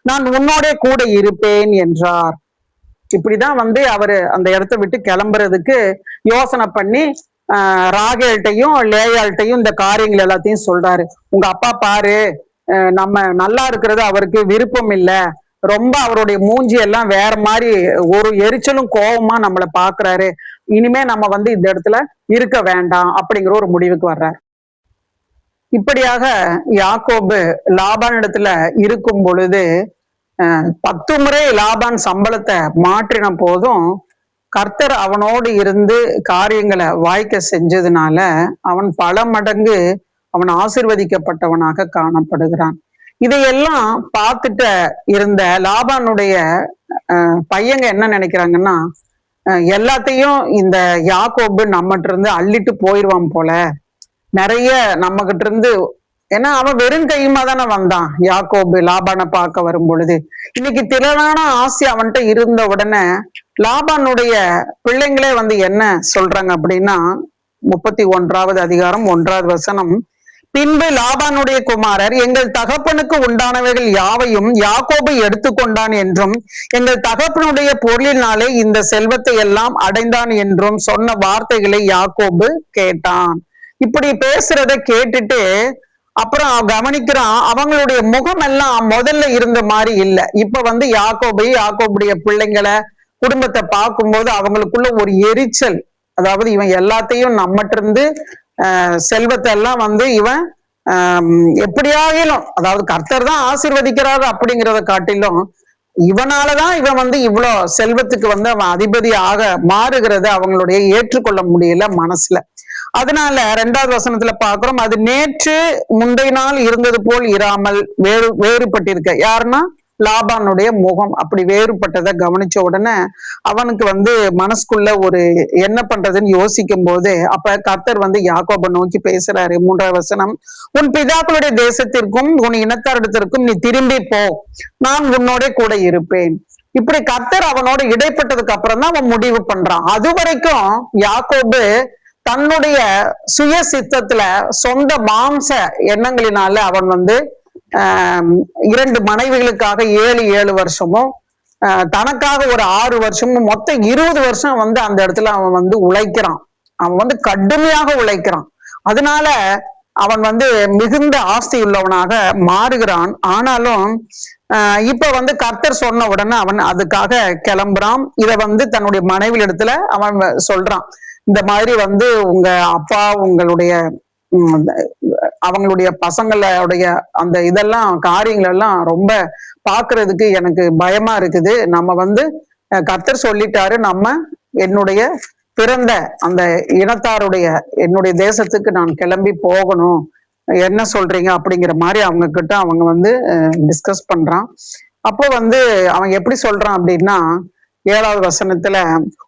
நான் உன்னோட கூட இருப்பேன் என்றார். இப்படிதான் வந்து அவரு அந்த இடத்த விட்டு கிளம்புறதுக்கு யோசனை பண்ணி ராகேல்ட்டையும் லேயாள்கிட்டையும் இந்த காரியங்கள் எல்லாத்தையும் சொல்றாரு. உங்க அப்பா பாரு, நம்ம நல்லா இருக்கிறது அவருக்கு விருப்பம் இல்லை, ரொம்ப அவருடைய மூஞ்சி எல்லாம் வேற மாதிரி ஒரு எரிச்சலும் கோபமா நம்மளை பாக்குறாரு, இனிமே நம்ம வந்து இந்த இடத்துல இருக்க வேண்டாம் அப்படிங்கிற ஒரு முடிவுக்கு வர்றாரு. இப்படியாக யாக்கோபு லாபான் இடத்துல இருக்கும் பொழுது 10 முறை லாபான் சம்பளத்தை மாற்றின போதும் கர்த்தர் அவனோடு இருந்து காரியங்களை வாய்க்க செஞ்சதுனால அவன் பல மடங்கு அவன் ஆசீர்வதிக்கப்பட்டவனாக காணப்படுகிறான். இதையெல்லாம் பார்த்துட்டு இருந்த லாபானுடைய பையங்க என்ன நினைக்கிறாங்கன்னா, எல்லாத்தையும் இந்த யாக்கோபு நம்மகிட்ட இருந்து அள்ளிட்டு போயிடுவான் போல, நிறைய நம்ம கிட்ட இருந்து, ஏன்னா அவன் வெறும் கையுமா தானே வந்தான் யாக்கோபு லாபானை பார்க்க வரும் பொழுது. இன்னைக்கு திரளான ஆசை அவன்கிட்ட இருந்த உடனே லாபானுடைய பிள்ளைங்களே வந்து என்ன சொல்றாங்க அப்படின்னா 31வது அதிகாரம் 1வது வசனம், பின்பு லாபானுடைய குமாரர் எங்கள் தகப்பனுக்கு உண்டானவைகள் யாவையும் யாக்கோபு எடுத்துக்கொண்டான் என்றும் எங்கள் தகப்பனுடைய பொருளினாலே இந்த செல்வத்தை எல்லாம் அடைந்தான் என்றும் சொன்ன வார்த்தைகளை யாக்கோபு கேட்டான். இப்படி பேசுறத கேட்டுட்டு அப்புறம் கவனிக்கிறான், அவங்களுடைய முகம் எல்லாம் முதல்ல இருந்த மாதிரி இல்லை. இப்ப வந்து யாக்கோபுடைய பிள்ளைங்களை குடும்பத்தை பார்க்கும்போது அவங்களுக்குள்ள ஒரு எரிச்சல், அதாவது இவன் எல்லாத்தையும் நம்மகிட்ட இருந்து செல்வத்தை எல்லாம் வந்து இவன் எப்படியாகிலும், அதாவது கர்த்தர் தான் ஆசீர்வதிக்கிறாரு அப்படிங்கிறத காட்டிலும் இவனாலதான் இவன் வந்து இவ்வளவு செல்வத்துக்கு வந்து அவன் அதிபதி ஆக மாறுகிறத அவங்களுடைய ஏற்றுக்கொள்ள முடியல மனசுல. அதனால 2வது வசனத்துல பாக்குறோம், அது நேற்று முந்தைய நாள் இருந்தது போல் இராமல் வேறுபட்டிருக்க. யாருன்னா லாபானுடைய முகம் அப்படி வேறுபட்டதை கவனிச்ச உடனே அவனுக்கு வந்து மனசுக்குள்ள ஒரு என்ன பண்றதுன்னு யோசிக்கும் போது அப்ப கர்த்தர் வந்து யாக்கோபை நோக்கி பேசுறாரு. 3வது வசனம், உன் பிதாக்களுடைய தேசத்திற்கும் உன் இனத்தாரிடத்திற்கும் நீ திரும்பி போ, நான் உன்னோட கூட இருப்பேன். இப்படி கர்த்தர் அவனோட இடைப்பட்டதுக்கு அப்புறம் தான் அவன் முடிவு பண்றான். அது வரைக்கும் யாக்கோபு தன்னுடைய சுய சித்தத்துல சொந்த மாம்ச எண்ணங்களினால அவன் வந்து 2 மனைவிகளுக்காக 7 வருஷமும் தனக்காக ஒரு 6 வருஷமும் மொத்தம் 20 வருஷம் வந்து அந்த இடத்துல அவன் வந்து உழைக்கிறான். அவன் வந்து கடுமையாக உழைக்கிறான். அதனால அவன் வந்து மிகுந்த ஆஸ்தி உள்ளவனாக மாறுகிறான். ஆனாலும் இப்ப வந்து கர்த்தர் சொன்ன உடனே அவன் அதுக்காக கிளம்புறான். இத வந்து தன்னுடைய மனைவி இடத்துல அவன் சொல்றான், இந்த மாதிரி வந்து உங்க அப்பா உங்களுடைய அவங்களுடைய பசங்களுடைய அந்த இதெல்லாம் காரியங்கள் எல்லாம் ரொம்ப பாக்குறதுக்கு எனக்கு பயமா இருக்குது. நம்ம வந்து கர்த்தர் சொல்லிட்டாரு, நம்ம என்னுடைய பிறந்த அந்த இனத்தாருடைய என்னுடைய தேசத்துக்கு நான் கிளம்பி போகணும், என்ன சொல்றீங்க அப்படிங்கிற மாதிரி அவங்க கிட்ட அவங்க வந்து டிஸ்கஸ் பண்றான். அப்போ வந்து அவன் எப்படி சொல்றான் அப்படின்னா 7வது வசனத்துல,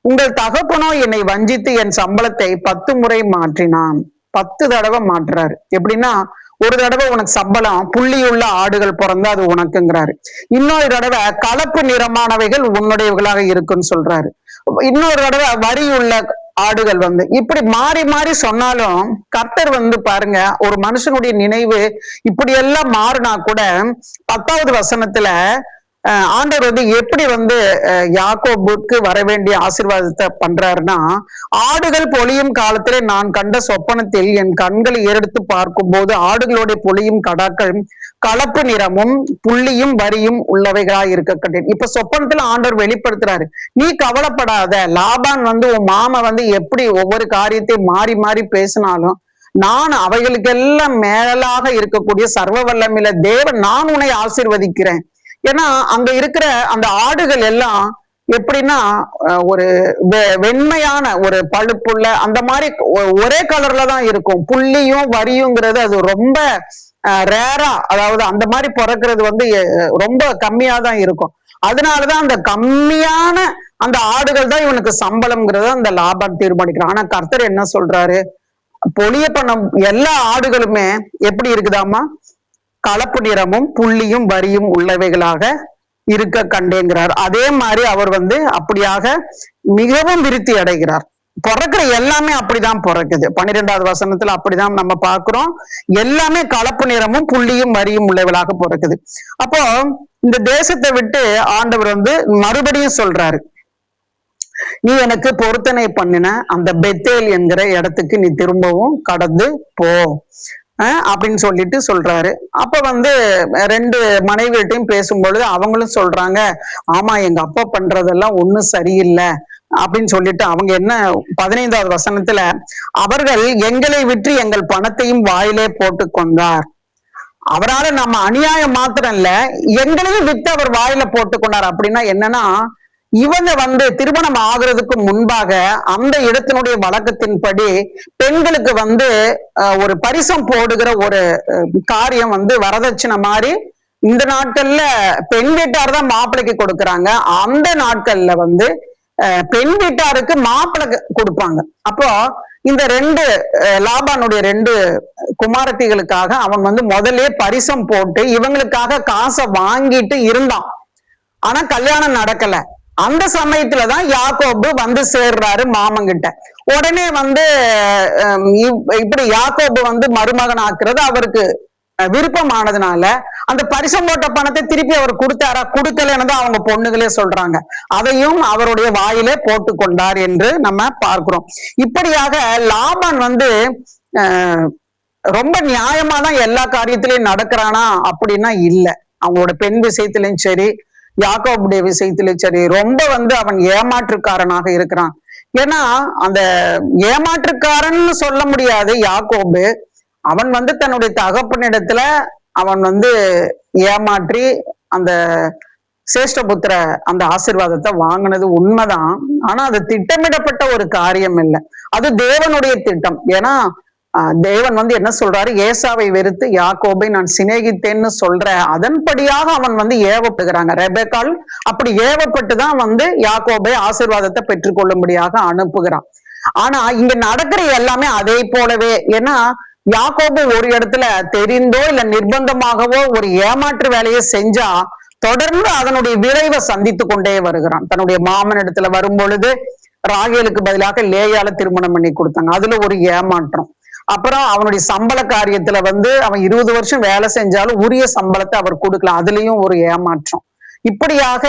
உங்கள் தகப்பனோ என்னை வஞ்சித்து என் சம்பளத்தை 10 முறை மாற்றினான். 10 தடவை மாற்றுறாரு. எப்படின்னா ஒரு தடவை உனக்கு சம்பளம் புள்ளியுள்ள ஆடுகள் பிறந்தா அது உனக்குங்கிறாரு, இன்னொரு தடவை கலப்பு நிறமானவைகள் உன்னுடையவர்களாக இருக்குன்னு சொல்றாரு, இன்னொரு தடவை வரி உள்ள ஆடுகள் வந்து இப்படி மாறி மாறி சொன்னாலும் கர்த்தர் வந்து பாருங்க, ஒரு மனுஷனுடைய நினைவு இப்படி எல்லாம் மாறினா கூட 10வது வசனத்துல ஆண்டவர் வந்து எப்படி வந்து யாக்கோபுக்கு வர வேண்டிய ஆசீர்வாதத்தை பண்றாருன்னா, ஆடுகள் பொழியும் காலத்திலே நான் கண்ட சொப்பனத்தில் என் கண்களை ஏறெடுத்து பார்க்கும் போது ஆடுகளுடைய பொழியும் கடாக்கள் கலப்பு நிறமும் புள்ளியும் வரியும் உள்ளவைகளாய் இருக்க கண்டேன். இப்ப சொப்பனத்துல ஆண்டவர் வெளிப்படுத்துறாரு, நீ கவலைப்படாத, லாபான் வந்து உன் மாமா வந்து எப்படி ஒவ்வொரு காரியத்தையும் மாறி மாறி பேசினாலும் நான் அவைகளுக்கெல்லாம் மேலாக இருக்கக்கூடிய சர்வ வல்லமையுள்ள தேவன் நான் உன்னை ஆசீர்வதிக்கிறேன். ஏன்னா அங்க இருக்கிற அந்த ஆடுகள் எல்லாம் எப்படின்னா ஒரு வெண்மையான ஒரு பழுப்புள்ள அந்த மாதிரி ஒரே கலர்ல தான் இருக்கும். புள்ளியும் வரியுங்கிறது அது ரொம்ப ரேரா, அதாவது அந்த மாதிரி பிறக்கிறது வந்து ரொம்ப கம்மியா தான் இருக்கும். அதனாலதான் அந்த கம்மியான அந்த ஆடுகள் தான் இவனுக்கு சம்பளம்ங்கிறத அந்த லாபான் தீர்மானிக்கிறான். ஆனா கர்த்தர் என்ன சொல்றாரு, பொழிய பண்ண எல்லா ஆடுகளுமே எப்படி இருக்குதாமா, கலப்பு நிறமும் புள்ளியும் வரியும் உள்ளவைகளாக இருக்க கண்டேங்கிறார். அதே மாதிரி அவர் வந்து அப்படியாக மிகவும் விருத்தி அடைகிறார். பிறக்கிற எல்லாமே அப்படிதான் பிறக்குது. 12வது வசனத்துல அப்படிதான் நம்ம பாக்குறோம். எல்லாமே கலப்பு நிறமும் புள்ளியும் வரியும் உள்ளவைகளாக பிறக்குது. அப்போ இந்த தேசத்தை விட்டு ஆண்டவர் வந்து மறுபடியும் சொல்றாரு, நீ எனக்கு பொருத்தனை பண்ணின அந்த பெத்தேல் என்கிற இடத்துக்கு நீ திரும்பவும் கடந்து போ அப்படின்னு சொல்லிட்டு சொல்றாரு. அப்ப வந்து 2 மனைவிட்டையும் பேசும்பொழுது அவங்களும் சொல்றாங்க, ஆமா எங்க அப்பா பண்றதெல்லாம் ஒண்ணும் சரியில்லை அப்படின்னு சொல்லிட்டு அவங்க என்ன 15வது வசனத்துல, அவர்கள் எங்களை விற்று எங்கள் பணத்தையும் வாயிலே போட்டு கொண்டார். அவரால நம்ம அநியாயம் மாத்திரம் இல்ல, எங்களையும் வித்து அவர் வாயில போட்டு கொண்டார். அப்படின்னா என்னன்னா, இவங்க வந்து திருமணம் ஆகுறதுக்கு முன்பாக அந்த இடத்தினுடைய வழக்கத்தின்படி பெண்களுக்கு வந்து ஒரு பரிசம் போடுகிற ஒரு காரியம் வந்து வரதட்சணை மாதிரி இந்த நாட்கள்ல பெண் வீட்டார் தான் மாப்பிள்ளைக்கு கொடுக்கறாங்க. அந்த நாட்கள்ல வந்து பெண் வீட்டாருக்கு மாப்பிள்ளை கொடுப்பாங்க. அப்போ இந்த 2 லாபானுடைய 2 குமாரத்திகளுக்காக அவன் வந்து முதல்ல பரிசம் போட்டு இவங்களுக்காக காசை வாங்கிட்டு இருந்தான். ஆனா கல்யாணம் நடக்கல. அந்த சமயத்துலதான் யாக்கோபு வந்து சேர்றாரு மாமங்கிட்ட. உடனே வந்து இப்படி யாக்கோபு வந்து மருமகன் ஆக்குறது அவருக்கு விருப்பமானதுனால அந்த பரிசம் போட்ட பணத்தை திருப்பி அவர் கொடுத்தாரா, கொடுக்கலன்னு தான் அவங்க பொண்ணுகளே சொல்றாங்க. அதையும் அவருடைய வாயிலே போட்டு கொண்டார் என்று நம்ம பார்க்கிறோம். இப்படியாக லாபான் வந்து ரொம்ப நியாயமா தான் எல்லா காரியத்திலையும் நடக்கிறானா அப்படின்னா இல்ல. அவங்களோட பெண் விஷயத்திலையும் சரி, யாக்கோபுடைய விஷயத்திலும் சரி, ரொம்ப வந்து அவன் ஏமாற்றுக்காரனாக இருக்கிறான். ஏன்னா அந்த ஏமாற்றுக்காரன் சொல்ல முடியாது யாக்கோபு. அவன் வந்து தன்னுடைய தகப்பனிடத்துல அவன் வந்து ஏமாற்றி அந்த சேஷ்டபுத்திர அந்த ஆசீர்வாதத்தை வாங்கினது உண்மைதான். ஆனா அது திட்டமிடப்பட்ட ஒரு காரியம் இல்லை, அது தேவனுடைய திட்டம். ஏன்னா தேவன் வந்து என்ன சொல்றாரு, ஏசாவை வெறுத்து யாக்கோபை நான் சிநேகித்தேன்னு சொல்ற அதன்படியாக அவன் வந்து ஏவப்படுகிறாங்க. ரெபெக்காள் அப்படி ஏவப்பட்டுதான் வந்து யாக்கோபை ஆசீர்வாதத்தை பெற்றுக்கொள்ளும்படியாக அனுப்புகிறான். ஆனா இங்க நடக்கிற எல்லாமே அதே போலவே. ஏன்னா யாக்கோபு ஒரு இடத்துல தெரிந்தோ இல்ல நிர்பந்தமாகவோ ஒரு ஏமாற்று வேலையை செஞ்சா தொடர்ந்து அதனுடைய விளைவை சந்தித்து கொண்டே வருகிறான். தன்னுடைய மாமன் இடத்துல வரும் பொழுது ராகேலுக்கு பதிலாக லேயால திருமணம் பண்ணி கொடுத்தாங்க, அதுல ஒரு ஏமாற்றம். அப்புறம் அவனுடைய சம்பள காரியத்துல வந்து அவன் 20 வருஷம் வேலை செஞ்சாலும் உரிய சம்பளத்தை அவர் கொடுக்கல, அதுலயும் ஒரு ஏமாற்றம். இப்படியாக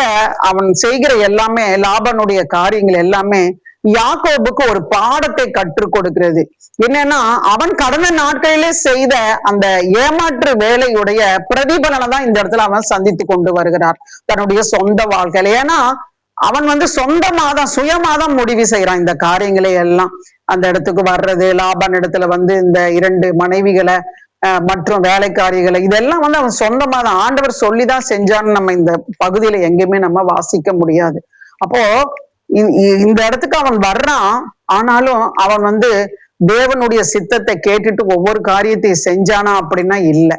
அவன் செய்கிற எல்லாமே, லாபானுடைய காரியங்கள் எல்லாமே யாக்கோபுக்கு ஒரு பாடத்தை கற்றுக் கொடுக்கிறது. என்னன்னா அவன் கடந்த நாட்களிலே செய்த அந்த ஏமாற்று வேலையுடைய பிரதிபலனை தான் இந்த இடத்துல அவன் சந்தித்து கொண்டு வருகிறார் தன்னுடைய சொந்த வாழ்க்கையில. ஏன்னா அவன் வந்து சொந்தமாதான் சுயமாதான் முடிவு செய்யறான் இந்த காரியங்களை எல்லாம். அந்த இடத்துக்கு வர்றது, லாபான் இடத்துல வந்து இந்த 2 மனைவிகளை மற்றும் வேலைக்காரிகளை இதெல்லாம் வந்து அவன் சொந்தமா தான் ஆண்டவர் சொல்லிதான் செஞ்சான்னு நம்ம இந்த பகுதியில எங்கேயுமே நம்ம வாசிக்க முடியாது. அப்போ இந்த இடத்துக்கு அவன் வர்றான், ஆனாலும் அவன் வந்து தேவனுடைய சித்தத்தை கேட்டுட்டு ஒவ்வொரு காரியத்தையும் செஞ்சானா அப்படின்னா இல்லை.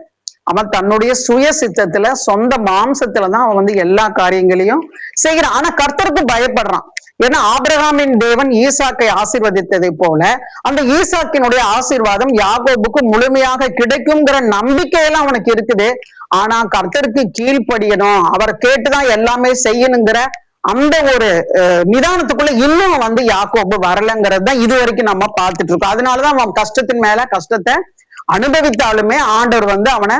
அவன் தன்னுடைய சுய சித்தத்துல சொந்த மாம்சத்துலதான் அவன் வந்து எல்லா காரியங்களையும் செய்கிறான். ஆனா கர்த்தருக்கு பயப்படுறான். ஏன்னா ஆபிரகாமின் தேவன் ஈசாக்கை ஆசீர்வதித்ததை போல அந்த ஈசாக்கினுடைய ஆசீர்வாதம் யாக்கோபுக்கு முழுமையாக கிடைக்குங்கிற நம்பிக்கையெல்லாம் அவனுக்கு இருக்குது. ஆனா கர்த்தருக்கு கீழ்ப்படியணும், அவரை கேட்டுதான் எல்லாமே செய்யணுங்கிற அந்த ஒரு நிதானத்துக்குள்ள இன்னும் வந்து யாக்கோபு வரலங்கிறது தான் இது வரைக்கும் நம்ம பார்த்துட்டு இருக்கோம். அதனாலதான் அவன் கஷ்டத்தின் மேல கஷ்டத்தை அனுபவித்தாலுமே ஆண்டவர் வந்து அவனை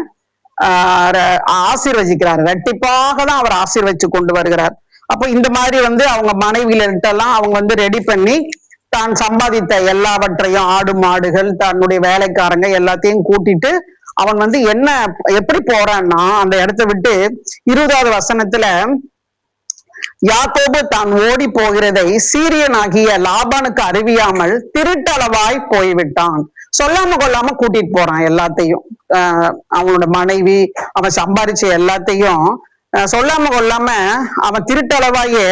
ஆசீர்வதிக்கிறார். ரெட்டிப்பாக தான் அவர் ஆசீர்வதிச்சு கொண்டு வருகிறார். அப்போ இந்த மாதிரி வந்து அவங்க மனைவியிலிட்டெல்லாம் அவங்க வந்து ரெடி பண்ணி தான் சம்பாதித்த எல்லாவற்றையும், ஆடு மாடுகள், தன்னுடைய வேலைக்காரங்க எல்லாத்தையும் கூட்டிட்டு அவன் வந்து எப்படி போறான்னா, அந்த இடத்த விட்டு 20வது வசனத்துல யாக்கோபு தான் ஓடி போகிறதை சீரியனாகிய லாபானுக்கு அறிவியாமல் திருட்டளவாய் போய்விட்டான். சொல்லாம கொள்ளாம கூட்டிட்டு போறான் எல்லாத்தையும். அவனோட மனைவி, அவன் சம்பாரிச்ச எல்லாத்தையும் சொல்லாம கொள்ளாம அவன் திருட்டளவாயே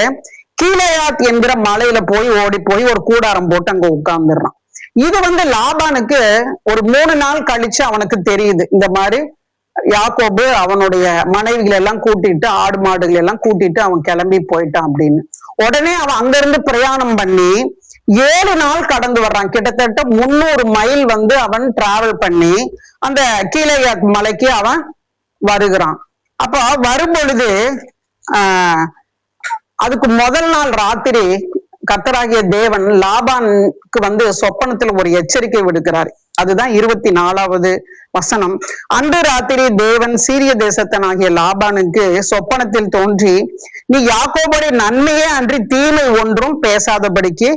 கீலேயாத் என்கிற மலையில ஓடி போய் ஒரு கூடாரம் போட்டு அங்க உட்கார்ந்துடுறான். இது வந்து லாபானுக்கு ஒரு 3 நாள் கழிச்சு அவனுக்கு தெரியுது, இந்த மாதிரி யாக்கோபு அவனுடைய மனைவிகள் எல்லாம் கூட்டிட்டு, ஆடு மாடுகள் எல்லாம் கூட்டிட்டு அவன் கிளம்பி போயிட்டான் அப்படின்னு. உடனே அவன் அங்க இருந்து பிரயாணம் பண்ணி 7 நாள் கடந்து வர்றான். கிட்டத்தட்ட 300 மைல் வந்து அவன் டிராவல் பண்ணி அந்த கீலேயாத் மலைக்கு அவன் வருகிறான். அப்ப வரும் பொழுது அதுக்கு முதல் நாள் ராத்திரி கர்த்தராகிய தேவன் லாபானுக்கு வந்து சொப்பனத்துல ஒரு எச்சரிக்கை விடுக்கிறார். அதுதான் 24வது வசனம். அன்று ராத்திரி தேவன் சீரிய தேசத்தனாகிய லாபானுக்கு சொப்பனத்தில் தோன்றி, நீ யாக்கோபுடைய நன்மையே அன்றி தீமை ஒன்றும் பேசாதபடிக்கு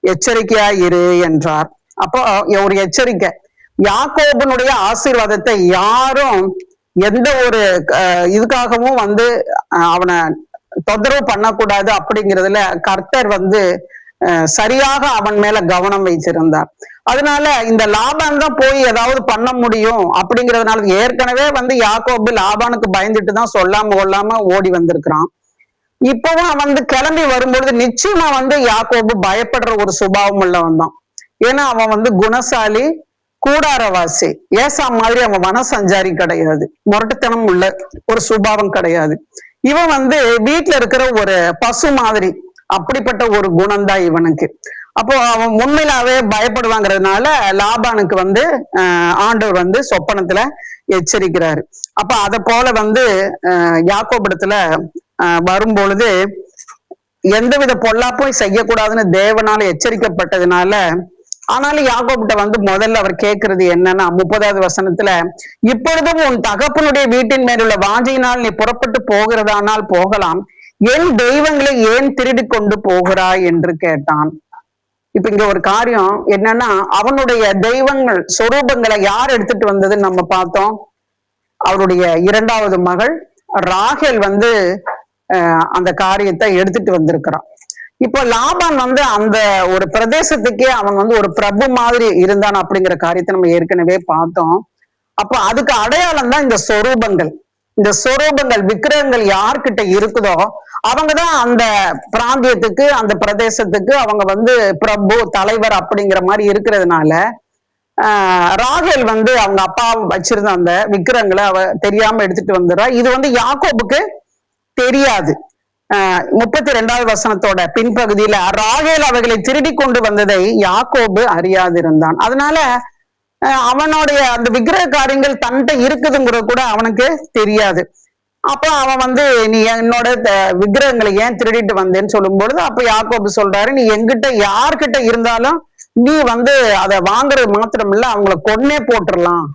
எச்சரிக்கையா இரு என்றார். அப்போ ஒரு எச்சரிக்கை, யாக்கோபனுடைய ஆசீர்வாதத்தை யாரும் எந்த ஒரு இதுக்காகவும் வந்து அவனை தொந்தரவு பண்ணக்கூடாது அப்படிங்கிறதுல கர்த்தர் வந்து சரியாக அவன் மேல கவனம் வைத்திருந்தார். அதனால இந்த லாபான் தான் போய் ஏதாவது பண்ண முடியும் அப்படிங்கிறதுனால ஏற்கனவே வந்து யாக்கோபு லாபானுக்கு பயந்துட்டு தான் சொல்லாம கொள்ளாம ஓடி வந்திருக்கிறான். இப்பவும் அவன் வந்து கிளம்பி வரும்பொழுது நிச்சயமா வந்து யாக்கோபு பயப்படுற ஒரு சுபாவம் உள்ளவன் தான். ஏன்னா அவன் வந்து குணசாலி, கூடாரவாசி. ஏசா மாதிரி அவன் வனசஞ்சாரி கிடையாது, முரட்டுத்தனம் உள்ள ஒரு சுபாவம் கிடையாது. இவன் வந்து வீட்டுல இருக்கிற ஒரு பசு மாதிரி, அப்படிப்பட்ட ஒரு குணம்தான் இவனுக்கு. அப்போ அவன் உண்மையிலாவே பயப்படுவாங்கிறதுனால லாபானுக்கு வந்து ஆண்டவர் வந்து சொப்பனத்துல எச்சரிக்கிறாரு. அப்ப அத போல வந்து யாக்கோபிடத்துல வரும்பொழுது எந்தவித பொல்லாப்பும் செய்யக்கூடாதுன்னு தேவனால எச்சரிக்கப்பட்டதுனால, ஆனாலும் யாக்கோபிட்ட வந்து முதல்ல அவர் கேட்கறது என்னன்னா 30வது வசனத்துல, இப்பொழுதும் உன் தகப்பனுடைய வீட்டின் மேலுள்ள வாஞ்சையினால் நீ புறப்பட்டு போகிறதானால் போகலாம், என் தெய்வங்களை ஏன் திருடி கொண்டு போகிறாய் என்று கேட்டான். இப்ப இங்க ஒரு காரியம் என்னன்னா, அவனுடைய தெய்வங்கள் சொரூபங்களை யார் எடுத்துட்டு வந்ததுன்னு நம்ம பார்த்தோம். அவருடைய 2வது மகள் ராகேல் வந்து அந்த காரியத்தை எடுத்துட்டு வந்திருக்கிறான். இப்போ லாபான் வந்து அந்த ஒரு பிரதேசத்துக்கே அவன் வந்து ஒரு பிரபு மாதிரி இருந்தான் அப்படிங்கிற காரியத்தை நம்ம ஏற்கனவே பார்த்தோம். அப்போ அதுக்கு அடையாளம் தான் இந்த சொரூபங்கள். இந்த சொரூபங்கள், விக்கிரகங்கள் யார்கிட்ட இருக்குதோ அவங்கதான் அந்த பிராந்தியத்துக்கு, அந்த பிரதேசத்துக்கு அவங்க வந்து பிரபு, தலைவர் அப்படிங்கிற மாதிரி இருக்கிறதுனால ராகேல் வந்து அவங்க அப்பா வச்சிருந்த அந்த விக்கிரகங்களை அவ தெரியாம எடுத்துட்டு வந்துடுறா. இது வந்து யாக்கோபுக்கு தெரியாது. 32வது வசனத்தோட பின்பகுதியில ராகேல் அவைகளை திருடி கொண்டு வந்ததை யாக்கோபு அறியாதிருந்தான். அதனால அவனுடைய அந்த விக்கிரக காரியங்கள் தன்கிட்ட இருக்குதுங்கிறது கூட அவனுக்கு தெரியாது. அப்ப அவன் வந்து நீ என்னோட விக்கிரகங்களை ஏன் திருடிட்டு வந்தேன்னு சொல்லும் பொழுது அப்ப யாக்கோபு சொல்றாரு, நீ எங்கிட்ட யார்கிட்ட இருந்தாலும் நீ வந்து அதை வாங்குறது மாத்திரம் இல்ல, அவங்கள கொன்னே போட்டுடலாம்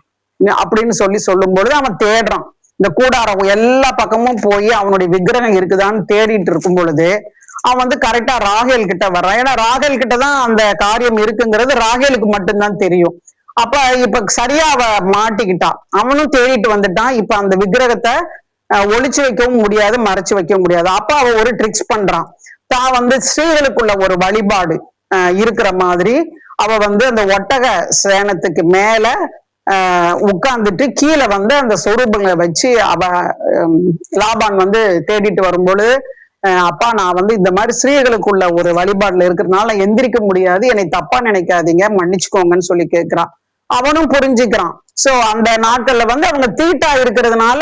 அப்படின்னு சொல்லும் பொழுது அவன் தேடுறான். இந்த கூடாரம் எல்லா பக்கமும் போய் அவனுடைய விக்கிரகம் இருக்குதான்னு தேடிட்டு இருக்கும் பொழுது அவன் வந்து கரெக்டா ராகேல் கிட்ட வர்றான். ஏன்னா ராகேல் கிட்டதான் அந்த காரியம் இருக்குங்கிறது ராகேலுக்கு மட்டும்தான் தெரியும். அப்ப இப்ப சரியா அவ மாட்டிக்கிட்டான், அவனும் தேடிட்டு வந்துட்டான். இப்ப அந்த விக்கிரகத்தை ஒளிச்சு வைக்கவும் முடியாது, மறைச்சு வைக்கவும் முடியாது. அப்ப அவ ஒரு ட்ரிக்ஸ் பண்றான். தான் வந்து ஸ்ரீகளுக்குள்ள ஒரு வழிபாடு இருக்கிற மாதிரி அவ வந்து அந்த ஒட்டக சேனத்துக்கு மேல உட்கார்ந்துட்டு கீழே வந்து அந்த சொரூபங்களை வச்சு அவ லாபான் வந்து தேடிட்டு வரும்பொழுது, அப்பா நான் வந்து இந்த மாதிரி ஸ்ரீகளுக்குள்ள ஒரு வழிபாடுல இருக்கிறதுனால எந்திரிக்க முடியாது, என்னை தப்பா நினைக்காதீங்க, மன்னிச்சுக்கோங்கன்னு சொல்லி கேட்கிறான். அவனும் புரிஞ்சுக்கிறான். சோ அந்த நாட்கள்ல வந்து அவங்க தீட்டா இருக்கிறதுனால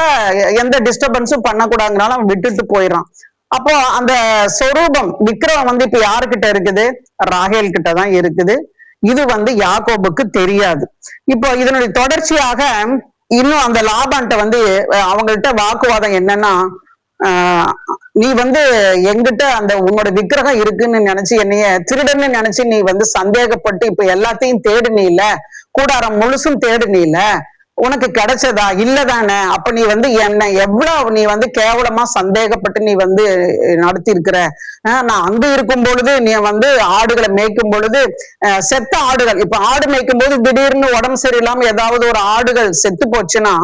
எந்த டிஸ்டர்பன்ஸும் பண்ணக்கூடாதுனால அவன் விட்டுட்டு போயிடறான். அப்போ அந்த சொரூபம் விக்கிரகம் வந்து இப்ப யாருக்கிட்ட இருக்குது? ராகேல் கிட்ட தான் இருக்குது. இது வந்து யாக்கோபுக்கு தெரியாது. இப்போ இதனுடைய தொடர்ச்சியாக இன்னும் அந்த லாபான்ட்ட வந்து அவங்கள்ட்ட வாக்குவாதம் என்னன்னா, நீ வந்து எங்கிட்ட அந்த உன்னோட விக்கிரகம் இருக்குன்னு நினைச்சு என்னைய திருடன்னு நினைச்சு நீ வந்து சந்தேகப்பட்டு இப்ப எல்லாத்தையும் தேடுனீல, கூடாரம் முழுசும் தேடுனீல, உனக்கு கிடைச்சதா? இல்லதானே? அப்ப நீ வந்து என்ன எவ்வளவு நீ வந்து கேவலமா சந்தேகப்பட்டு நீ வந்து நடத்தி இருக்கிற. நான் அங்க இருக்கும் பொழுது நீ வந்து ஆடுகளை மேய்க்கும் பொழுது செத்த ஆடுகள், இப்ப ஆடு மேய்க்கும் போது திடீர்னு உடம்பு சரியில்லாம ஏதாவது ஒரு ஆடுகள் செத்து போச்சுன்னா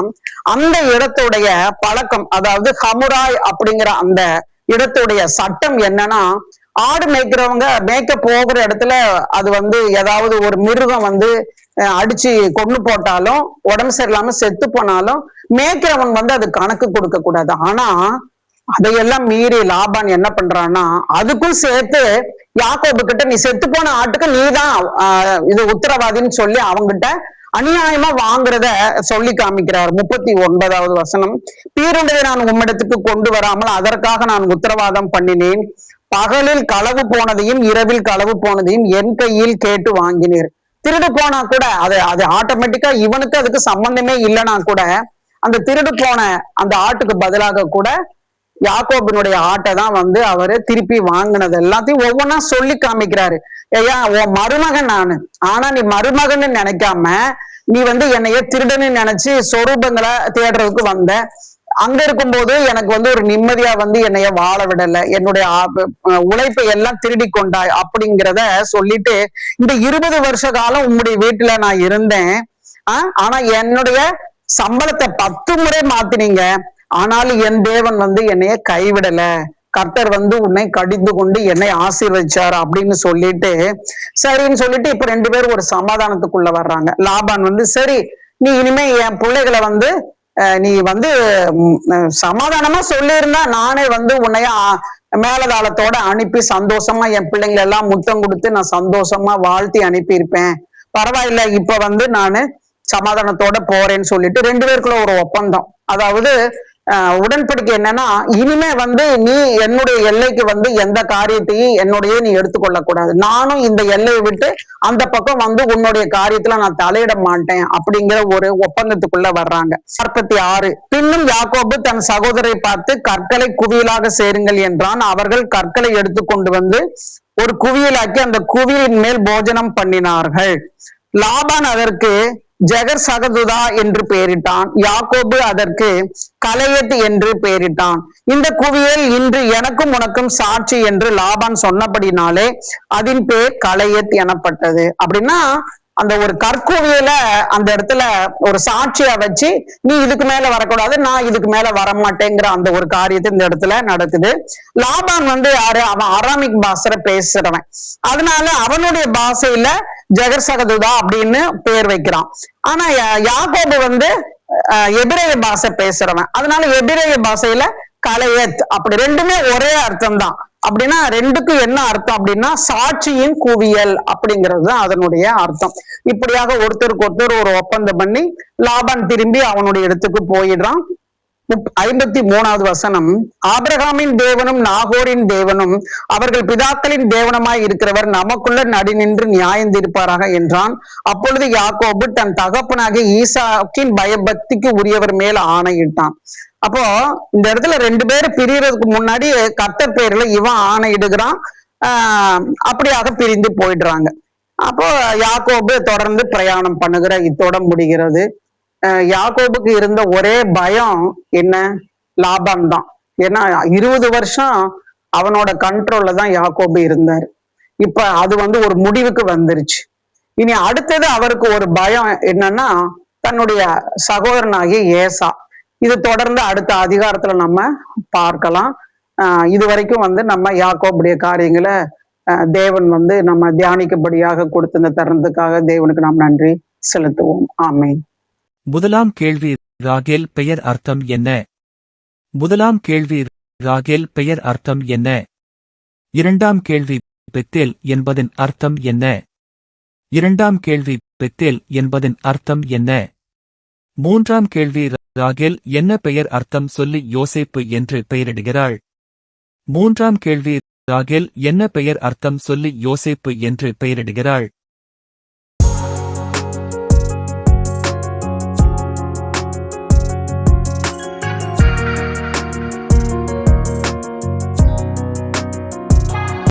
அந்த இடத்துடைய பழக்கம், அதாவது ஹமுராய் அப்படிங்கிற அந்த இடத்துடைய சட்டம் என்னன்னா, ஆடு மேய்க்கிறவங்க மேய்க்க போகிற இடத்துல அது வந்து ஏதாவது ஒரு மிருகம் வந்து அடிச்சு கொண்டு போட்டாலும், உடம்பு சரியில்லாம செத்து போனாலும் மேய்க்கிறவன் வந்து அது கணக்கு கொடுக்க கூடாது. ஆனா அதையெல்லாம் மீறி லாபான் என்ன பண்றான்னா, அதுக்கும் சேர்த்து யாக்கோபு கிட்ட நீ செத்து போன ஆட்டுக்கு நீதான் இது உத்தரவாதின்னு சொல்லி அவங்கிட்ட அநியாயமா வாங்குறத சொல்லி காமிக்கிறார். 39வது வசனம், பீருண்டதை நான் உம்மிடத்துக்கு கொண்டு வராமல் அதற்காக நான் உத்தரவாதம் பண்ணினேன். பகலில் களவு போனதையும் இரவில் களவு போனதையும் என் கையில் கேட்டு வாங்கினீர். திருடு போனா கூட அது ஆட்டோமேட்டிக்கா இவனுக்கு அதுக்கு சம்பந்தமே இல்லைன்னா கூட அந்த திருடு போன அந்த ஆட்டுக்கு பதிலாக கூட யாக்கோபினுடைய ஆட்டை தான் வந்து அவரு திருப்பி வாங்கினது எல்லாத்தையும் ஒவ்வொன்னா சொல்லி காமிக்கிறாரு. ஐயா, உன் மருமகன் நானு, ஆனா நீ மருமகன்னு நினைக்காம நீ வந்து என்னைய திருடன்னு நினைச்சு சொரூபங்களை தேடுறதுக்கு வந்த. அங்க இருக்கும்போது எனக்கு வந்து ஒரு நிம்மதியா வந்து என்னைய வாழ விடல, என்னுடைய உழைப்பை எல்லாம் திருடி கொண்டாய் அப்படிங்கிறத சொல்லிட்டு, இந்த 20 வருஷ காலம் உம்முடைய வீட்டுல நான் இருந்தேன், ஆனா என்னுடைய சம்பளத்தை 10 முறை மாத்தினீங்க, ஆனாலும் என் தேவன் வந்து என்னைய கைவிடல, கர்த்தர் வந்து உன்னை கடிந்து கொண்டு என்னை ஆசீர்வதிச்சார் அப்படின்னு சொல்லிட்டு, சரின்னு சொல்லிட்டு இப்ப 2 பேரும் ஒரு சமாதானத்துக்குள்ள வர்றாங்க. லாபான் வந்து, சரி நீ இனிமே என் பிள்ளைகளை வந்து நீ வந்து சமாதானமா சொல்லியிருந்தா நானே வந்து உன்னைய மேலதாளத்தோட அனுப்பி சந்தோஷமா என் பிள்ளைங்களை எல்லாம் முத்தம் கொடுத்து நான் சந்தோஷமா வாழ்த்தி அனுப்பியிருப்பேன். பரவாயில்ல, இப்ப வந்து நானு சமாதானத்தோட போறேன்னு சொல்லிட்டு 2 பேருக்குள்ள ஒரு ஒப்பந்தம், அதாவது உடன்படிக்கை என்னன்னா, இனிமே வந்து நீ என்னுடைய எல்லைக்கு வந்து எந்த காரியத்தையும் என்னுடைய நீ எடுத்துக்கொள்ள கூடாது, நானும் இந்த எல்லையை விட்டு அந்த பக்கம் வந்து உன்னுடைய காரியத்துல நான் தலையிட மாட்டேன் அப்படிங்கிற ஒரு ஒப்பந்தத்துக்குள்ள வர்றாங்க. 46, பின்னும் யாக்கோபு தன் சகோதரரை பார்த்து கற்களை குவியலாக சேருங்கள் என்றான். அவர்கள் கற்களை எடுத்துக்கொண்டு வந்து ஒரு குவியலாக்கி அந்த குவியலின் மேல் போஜனம் பண்ணினார்கள். லாபான் அதற்கு ஜெகர் சகதுதா என்று பெயரிட்டான். யாக்கோபு அதற்கு கலையத் என்று பெயரிட்டான். இந்த குவியல் இன்று எனக்கும் உனக்கும் சாட்சி என்று லாபான் சொன்னபடினாலே அதன் பேர் கலையத் எனப்பட்டது. அப்படின்னா அந்த ஒரு கற்குவியல அந்த இடத்துல ஒரு சாட்சியா வச்சு, நீ இதுக்கு மேல வரக்கூடாது, நான் இதுக்கு மேல வரமாட்டேங்கிற அந்த ஒரு காரியத்தை இந்த இடத்துல நடக்குது. லாபான் வந்து யாரு? அவன் அராமிக் பாஷை பேசுறவன், அதனால அவனுடைய பாஷையில ஜெகர் சகதுதா அப்படின்னு பேர் வைக்கிறான். ஆனா யாக்கோபு வந்து எபிரேய பாஷை பேசுறவன், அதனால எபிரேய பாஷையில கலையத், அப்படி ரெண்டுமே ஒரே அர்த்தம் தான். அப்படின்னா ரெண்டுக்கும் என்ன அர்த்தம் அப்படின்னா சாட்சியின் குவியல் அப்படிங்கிறது தான் அதனுடைய அர்த்தம். இப்படியாக ஒருத்தருக்கு ஒருத்தர் ஒரு ஒப்பந்தம் பண்ணி லாபான் திரும்பி அவனுடைய இடத்துக்கு போயிடுறான். 53வது வசனம், ஆபிரகாமின் தேவனும் நாகோரின் தேவனும் அவர்கள் பிதாக்களின் தேவனமாய் இருக்கிறவர் நமக்குள்ள நடி நின்று நியாயந்திருப்பாராக என்றான். அப்பொழுது யாக்கோபு தன் தகப்பனாகிய ஈசாக்கின் பயபக்திக்கு உரியவர் மேல் ஆணையிட்டான். அப்போ இந்த இடத்துல 2 பேரும் பிரியறதுக்கு முன்னாடி கர்த்தர் பேர்ல இவன் ஆணையிடுகிறான். அப்படியாக பிரிந்து போயிடுறாங்க. அப்போ யாக்கோபு தொடர்ந்து பிரயாணம் பண்ணுகிற இத்தோட முடிகிறது. யாக்கோபுக்கு இருந்த ஒரே பயம் என்ன? லாபான் தான். ஏன்னா 20 வருஷம் அவனோட கண்ட்ரோல்ல தான் யாக்கோபு இருந்தாரு. இப்ப அது வந்து ஒரு முடிவுக்கு வந்துருச்சு. இனி அடுத்தது அவருக்கு ஒரு பயம் என்னன்னா, தன்னுடைய சகோதரனாகிய ஏசா. இது தொடர்ந்து அடுத்த அதிகாரத்துல நம்ம பார்க்கலாம். இது வரைக்கும் வந்து நம்ம யாக்கோபுடைய காரியங்களை தேவன் வந்து நம்ம தியானிக்கும்படியாக கொடுத்த இந்த தருணத்துக்காக தேவனுக்கு நாம் நன்றி செலுத்துவோம். ஆமென். முதலாம் கேள்வி, ராகேல் பெயர் அர்த்தம் என்ன? முதலாம் கேள்வி, ராகேல் பெயர் அர்த்தம் என்ன? இரண்டாம் கேள்வி, பெத்தேல் என்பதன் அர்த்தம் என்ன? இரண்டாம் கேள்வி, பெத்தேல் என்பதன் அர்த்தம் என்ன? மூன்றாம் கேள்வி, ராகேல் என்ன பெயர் அர்த்தம் சொல்லி யோசேப்பு என்று பெயரிடுகிறாள்? மூன்றாம் கேள்வி, ராகேல் என்ன பெயர் அர்த்தம் சொல்லி யோசேப்பு என்று பெயரிடுகிறாள்?